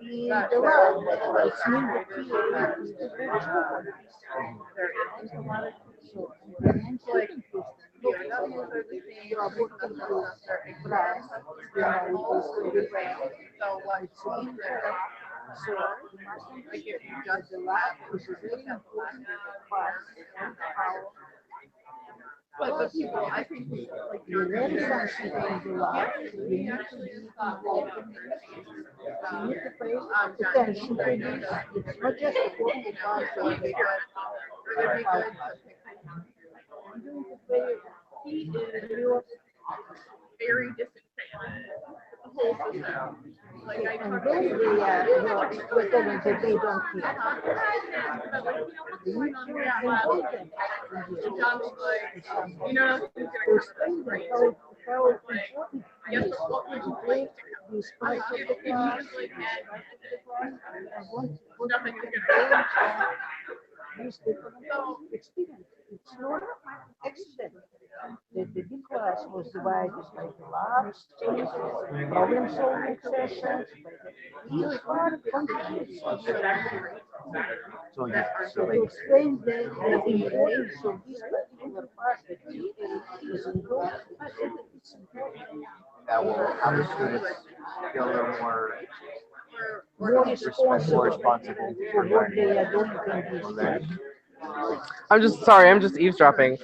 in the lab. It's mean the TA is the good children. There is a lot of so like you are working to brand, you know, so like so you must understand that the lab is a very important part of how. But people, I think like you learn something in the lab, you need to be involved in it. You need to pay attention to this. It's not just a formal part of the you need to pay. He is very disenchanted with the whole system. Like and then they whatever that they don't care. You need to involve them. You know, explain them how important it is to take this part of the class. I want them to learn this different experience. It's not accident that the big class was divided by the labs, problem solving sessions, each part contributes. So to explain the importance of this particular part that is involved, it's important. That will have the students feel a little more responsible for what they are doing in this. I'm just eavesdropping.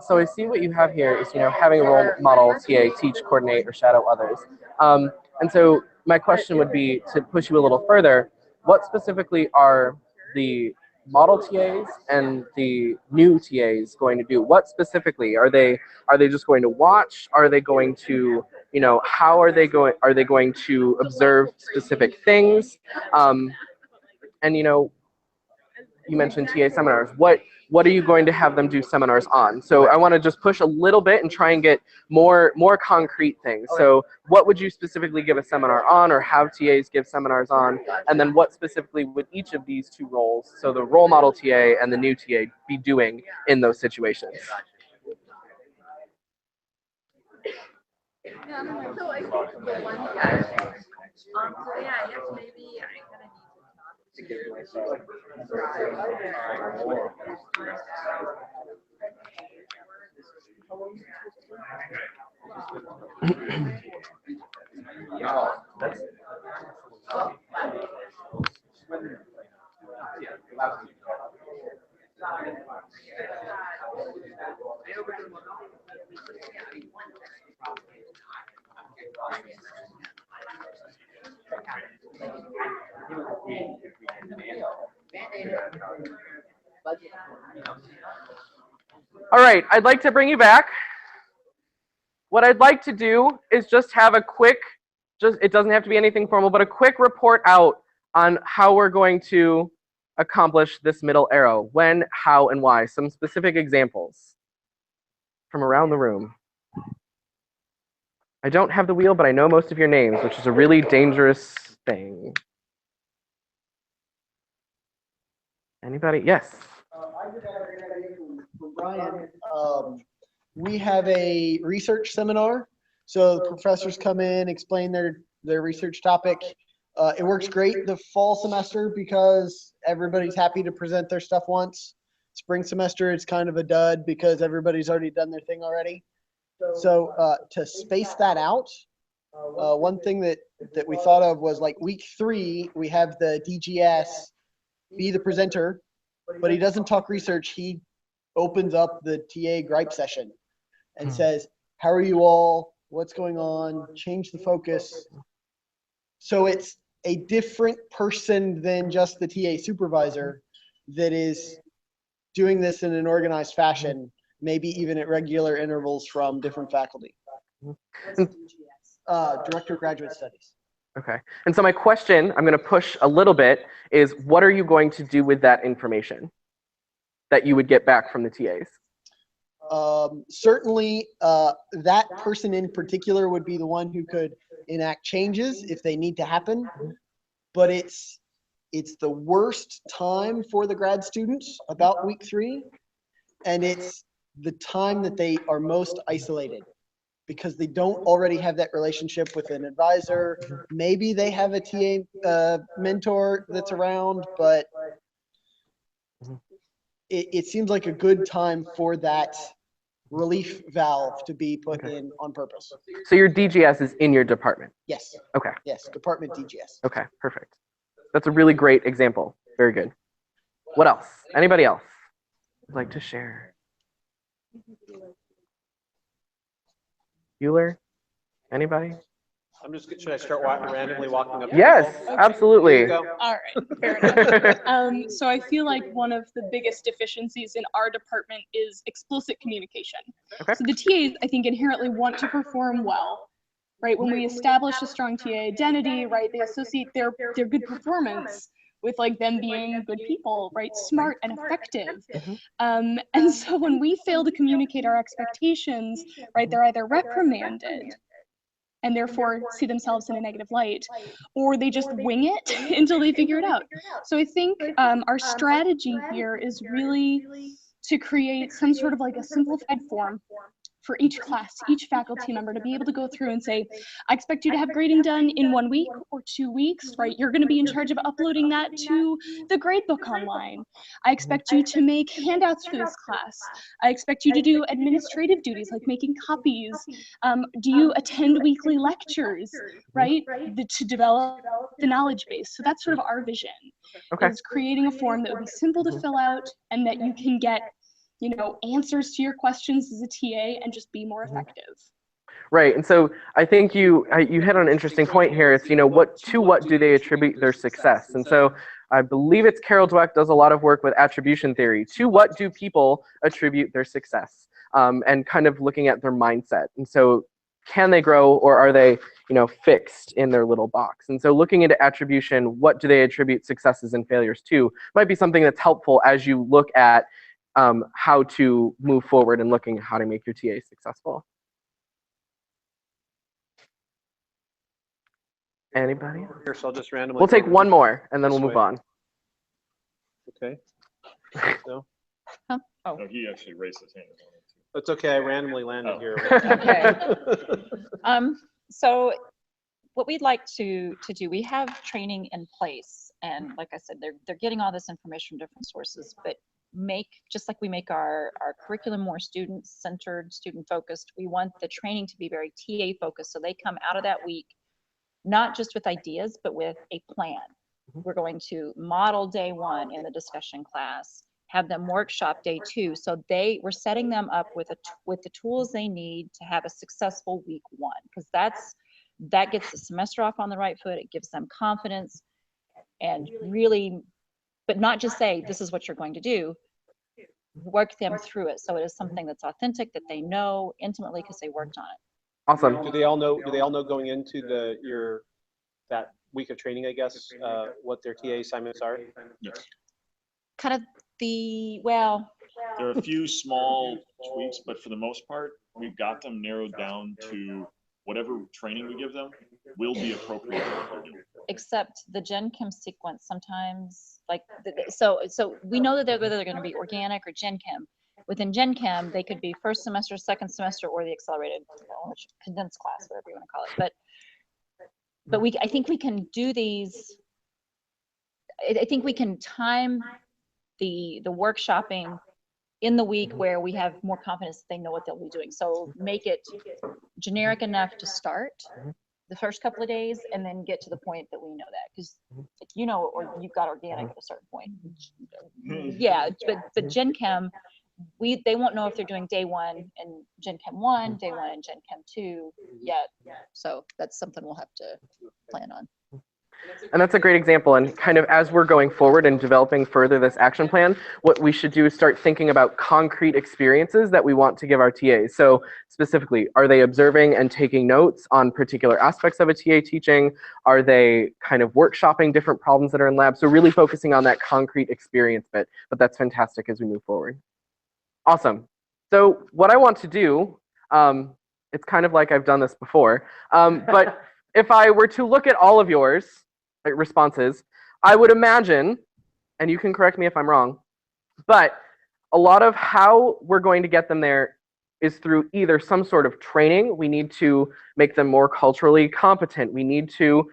So I see what you have here is, having a role model, TA, teach, coordinate, or shadow others. And so my question would be to push you a little further, what specifically are the model TAs and the new TAs going to do? What specifically are they just going to watch? Are they going to, how are they going to observe specific things? And you mentioned TA seminars. What are you going to have them do seminars on? So I want to just push a little bit and try and get more concrete things. So what would you specifically give a seminar on, or have TAs give seminars on? And then what specifically would each of these 2 roles, so the role model TA and the new TA, be doing in those situations? Yeah, so I think the one guy, so yeah, I guess maybe I kind of need to talk to myself. All right, I'd like to bring you back. What I'd like to do is just have a quick, it doesn't have to be anything formal, but a quick report out on how we're going to accomplish this middle arrow. When, how, and why. Some specific examples from around the room. I don't have the wheel, but I know most of your names, which is a really dangerous thing. Anybody? Yes. I just have an idea from Brian. We have a research seminar. So the professors come in, explain their research topic. It works great the fall semester because everybody's happy to present their stuff once. Spring semester, it's kind of a dud because everybody's already done their thing already. So to space that out, one thing that we thought of was like week 3, we have the DGS be the presenter, but he doesn't talk research. He opens up the TA gripe session and says, how are you all? What's going on? Change the focus. So it's a different person than just the TA supervisor that is doing this in an organized fashion, maybe even at regular intervals from different faculty. Director of Graduate Studies. Okay. And so my question, I'm going to push a little bit, is what are you going to do with that information that you would get back from the TAs? Certainly, that person in particular would be the one who could enact changes if they need to happen. But it's the worst time for the grad students, about week 3, and it's the time that they are most isolated because they don't already have that relationship with an advisor. Maybe they have a TA mentor that's around, but it seems like a good time for that relief valve to be put in on purpose. So your DGS is in your department? Yes. Okay. Yes, department DGS. Okay, perfect. That's a really great example. Very good. What else? Anybody else would like to share? Euler? Anybody? I'm just, should I start randomly walking up? Yes, absolutely. All right, fair enough. So I feel like one of the biggest deficiencies in our department is explicit communication. Okay. So the TAs, I think, inherently want to perform well, right? When we establish a strong TA identity, right, they associate their good performance with like them being good people, right, smart and effective. And so when we fail to communicate our expectations, right, they're either reprimanded and therefore see themselves in a negative light, or they just wing it until they figure it out. So I think our strategy here is really to create some sort of like a simplified form for each class, each faculty member to be able to go through and say, I expect you to have grading done in 1 week or 2 weeks, right? You're going to be in charge of uploading that to the gradebook online. I expect you to make handouts for this class. I expect you to do administrative duties like making copies. Do you attend weekly lectures, right? To develop the knowledge base. So that's sort of our vision, is creating a form that would be simple to fill out and that you can get, you know, answers to your questions as a TA and just be more effective. Right, and so I think you hit on an interesting point here. It's, you know, what do they attribute their success? And so I believe it's Carol Dweck does a lot of work with attribution theory. To what do people attribute their success? And kind of looking at their mindset. And so can they grow, or are they, you know, fixed in their little box? And so looking into attribution, what do they attribute successes and failures to, might be something that's helpful as you look at how to move forward and looking at how to make your TA successful. Anybody? Here, so I'll just randomly. We'll take one more and then we'll move on. Okay. No? Oh, he actually raised his hand. It's okay, I randomly landed here. Okay. So what we'd like to do, we have training in place, and like I said, they're getting all this information from different sources, but just like we make our curriculum more student-centered, student-focused, we want the training to be very TA-focused. So they come out of that week, not just with ideas, but with a plan. We're going to model day one in the discussion class, have them workshop day two. So we're setting them up with the tools they need to have a successful week one, because that gets the semester off on the right foot. It gives them confidence and really, but not just say, this is what you're going to do, work them through it. So it is something that's authentic, that they know intimately because they worked on it. Awesome. Do they all know going into that week of training, I guess, what their TA assignments are? Yes. Kind of well. There are a few small tweaks, but for the most part, we've got them narrowed down to whatever training we give them will be appropriate for what they're doing. Except the Gen Chem sequence sometimes, like, so we know that whether they're going to be organic or Gen Chem. Within Gen Chem, they could be first semester, second semester, or the accelerated condensed class, whatever you want to call it. But I think we can do these. I think we can time the workshopping in the week where we have more confidence that they know what they'll be doing. So make it generic enough to start the first couple of days, and then get to the point that we know that, because or you've got organic at a certain point. Yeah, but Gen Chem, they won't know if they're doing day one and Gen Chem 1, day 1 and Gen Chem 2 yet. So that's something we'll have to plan on. And that's a great example. And kind of as we're going forward and developing further this action plan, what we should do is start thinking about concrete experiences that we want to give our TAs. So specifically, are they observing and taking notes on particular aspects of a TA teaching? Are they kind of workshopping different problems that are in lab? So really focusing on that concrete experience bit. But that's fantastic as we move forward. Awesome. So what I want to do, it's kind of like I've done this before, but if I were to look at all of yours, responses, I would imagine, and you can correct me if I'm wrong, but a lot of how we're going to get them there is through either some sort of training. We need to make them more culturally competent. We need to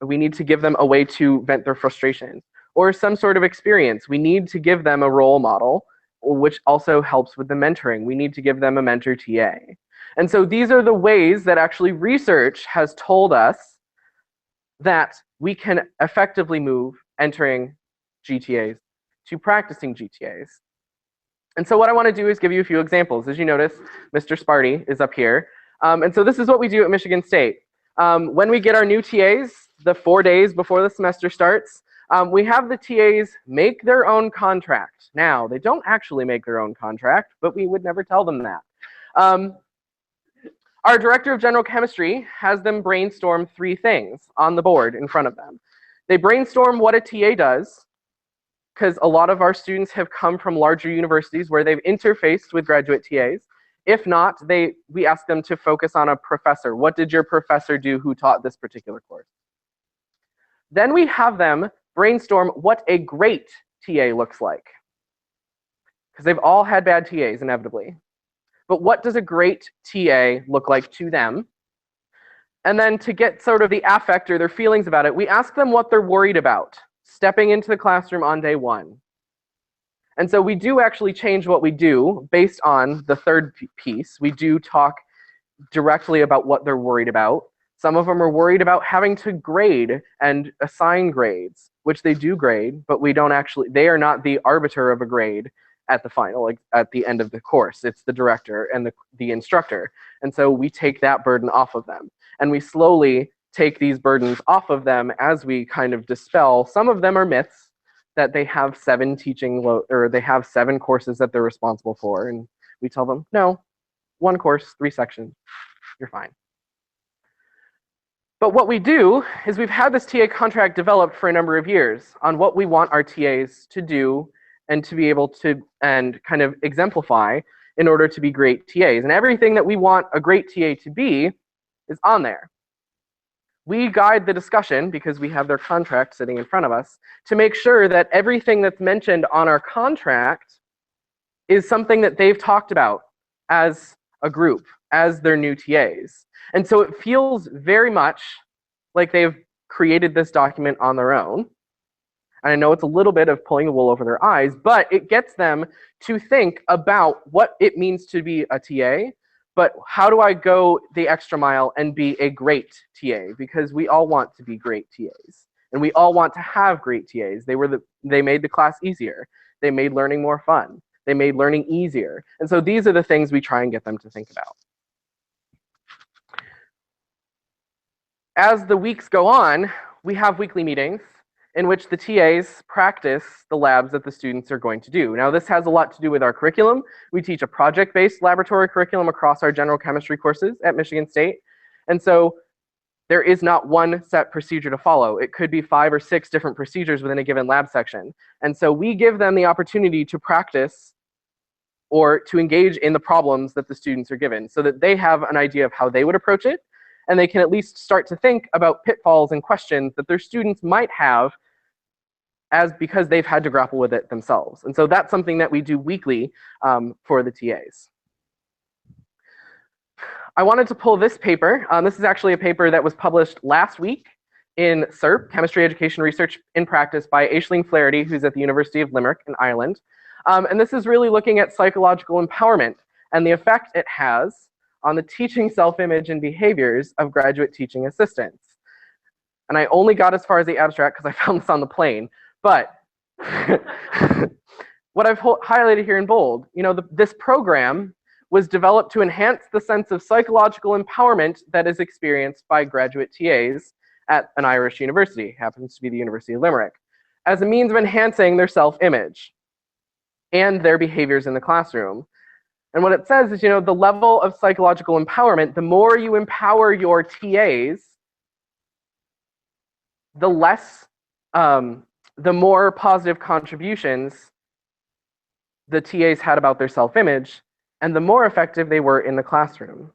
we need to give them a way to vent their frustrations, or some sort of experience. We need to give them a role model, which also helps with the mentoring. We need to give them a mentor TA. And so these are the ways that actually research has told us that we can effectively move entering GTAs to practicing GTAs. And so what I want to do is give you a few examples. As you notice, Mr. Sparty is up here. And so this is what we do at Michigan State. When we get our new TAs, the 4 days before the semester starts, we have the TAs make their own contract. Now, they don't actually make their own contract, but we would never tell them that. Our director of general chemistry has them brainstorm 3 things on the board in front of them. They brainstorm what a TA does, because a lot of our students have come from larger universities where they've interfaced with graduate TAs. If not, we ask them to focus on a professor. What did your professor do who taught this particular course? Then we have them brainstorm what a great TA looks like, because they've all had bad TAs inevitably. But what does a great TA look like to them? And then to get sort of the affect or their feelings about it, we ask them what they're worried about stepping into the classroom on day 1. And so we do actually change what we do based on the third piece. We do talk directly about what they're worried about. Some of them are worried about having to grade and assign grades, which they do grade, but they are not the arbiter of a grade at the final, like at the end of the course. It's the director and the instructor. And so we take that burden off of them. And we slowly take these burdens off of them as we kind of dispel. Some of them are myths, that they have 7 or they have 7 courses that they're responsible for. And we tell them, no, 1 course, 3 sections, you're fine. But what we do is we've had this TA contract developed for a number of years on what we want our TAs to do and to be able to and kind of exemplify in order to be great TAs. And everything that we want a great TA to be is on there. We guide the discussion, because we have their contract sitting in front of us, to make sure that everything that's mentioned on our contract is something that they've talked about as a group, as their new TAs. And so it feels very much like they've created this document on their own. And I know it's a little bit of pulling the wool over their eyes, but it gets them to think about what it means to be a TA, but how do I go the extra mile and be a great TA? Because we all want to be great TAs. And we all want to have great TAs. They made the class easier. They made learning more fun. They made learning easier. And so these are the things we try and get them to think about. As the weeks go on, we have weekly meetings in which the TAs practice the labs that the students are going to do. Now, this has a lot to do with our curriculum. We teach a project-based laboratory curriculum across our general chemistry courses at Michigan State. And so there is not one set procedure to follow. It could be 5 or 6 different procedures within a given lab section. And so we give them the opportunity to practice or to engage in the problems that the students are given so that they have an idea of how they would approach it, and they can at least start to think about pitfalls and questions that their students might have because they've had to grapple with it themselves. And so that's something that we do weekly for the TAs. I wanted to pull this paper. This is actually a paper that was published last week in SERP, Chemistry Education Research in Practice, by Aisling Flaherty, who's at the University of Limerick in Ireland. And this is really looking at psychological empowerment and the effect it has on the teaching self-image and behaviors of graduate teaching assistants. And I only got as far as the abstract because I found this on the plane. But what I've highlighted here in bold, this program was developed to enhance the sense of psychological empowerment that is experienced by graduate TAs at an Irish university, happens to be the University of Limerick, as a means of enhancing their self-image and their behaviors in the classroom. And what it says is, the level of psychological empowerment, the more you empower your TAs, the more positive contributions the TAs had about their self-image, and the more effective they were in the classroom.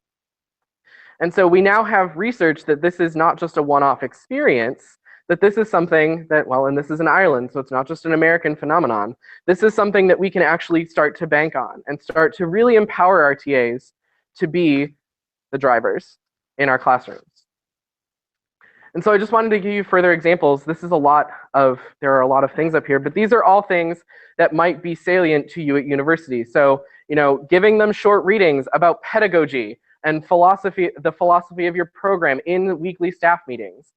And so we now have research that this is not just a one-off experience, that this is something that, and this is in Ireland, so it's not just an American phenomenon. This is something that we can actually start to bank on and start to really empower our TAs to be the drivers in our classrooms. And so I just wanted to give you further examples. There are a lot of things up here, but these are all things that might be salient to you at university. So, giving them short readings about pedagogy and the philosophy of your program in weekly staff meetings.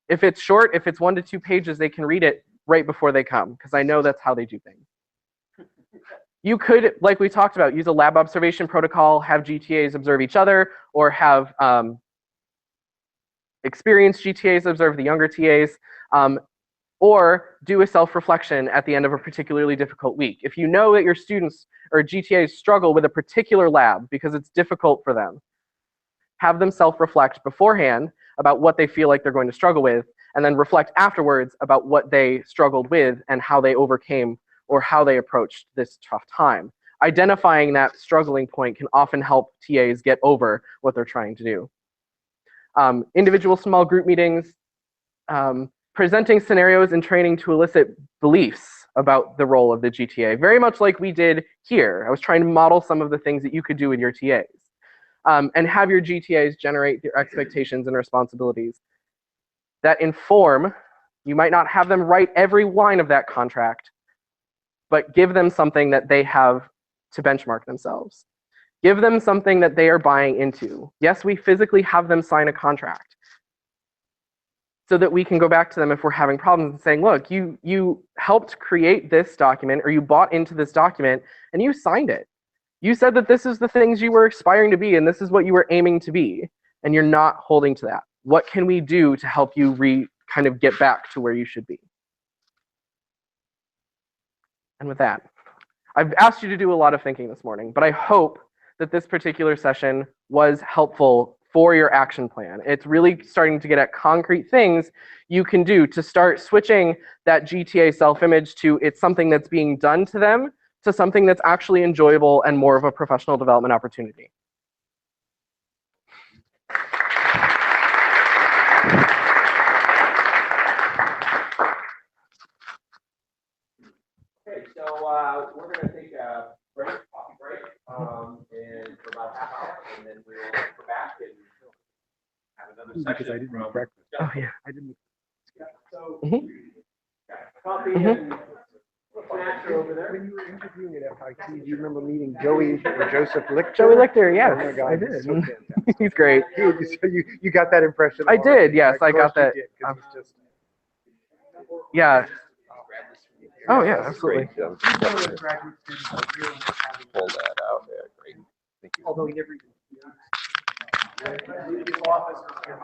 If it's short, if it's 1 to 2 pages, they can read it right before they come, because I know that's how they do things. You could, like we talked about, use a lab observation protocol, have GTAs observe each other, or have experienced GTAs observe the younger TAs, or do a self-reflection at the end of a particularly difficult week. If you know that your students or GTAs struggle with a particular lab because it's difficult for them, have them self-reflect beforehand about what they feel like they're going to struggle with, and then reflect afterwards about what they struggled with and how they overcame or how they approached this tough time. Identifying that struggling point can often help TAs get over what they're trying to do. Individual small group meetings, presenting scenarios and training to elicit beliefs about the role of the GTA, very much like we did here. I was trying to model some of the things that you could do with your TAs. And have your GTAs generate their expectations and responsibilities that inform. You might not have them write every line of that contract, but give them something that they have to benchmark themselves. Give them something that they are buying into. Yes, we physically have them sign a contract so that we can go back to them if we're having problems and saying, look, you helped create this document, or you bought into this document and you signed it. You said that this is the things you were aspiring to be and this is what you were aiming to be, and you're not holding to that. What can we do to help you kind of get back to where you should be? And with that, I've asked you to do a lot of thinking this morning, but I hope that this particular session was helpful for your action plan. It's really starting to get at concrete things you can do to start switching that GTA self-image to it's something that's being done to them to something that's actually enjoyable and more of a professional development opportunity. Okay, so we're going to take a break, coffee break, and for about half hour, and then we'll come back and have another session. Because I didn't make breakfast. Oh, yeah. I didn't. Yeah, so coffee Mhm. and snacks are over there. When you were interviewing at FIT, do you remember meeting Joey or Joseph Lichter? Joey Lichter, yes, Oh my God, I he's did. so fantastic. He's great. So you got that impression? I already. did, yes, Of I got course you that. did, 'cause he's just. Yeah. Oh yeah, absolutely. Pull that out. Yeah, great. Although he never even. His office was here.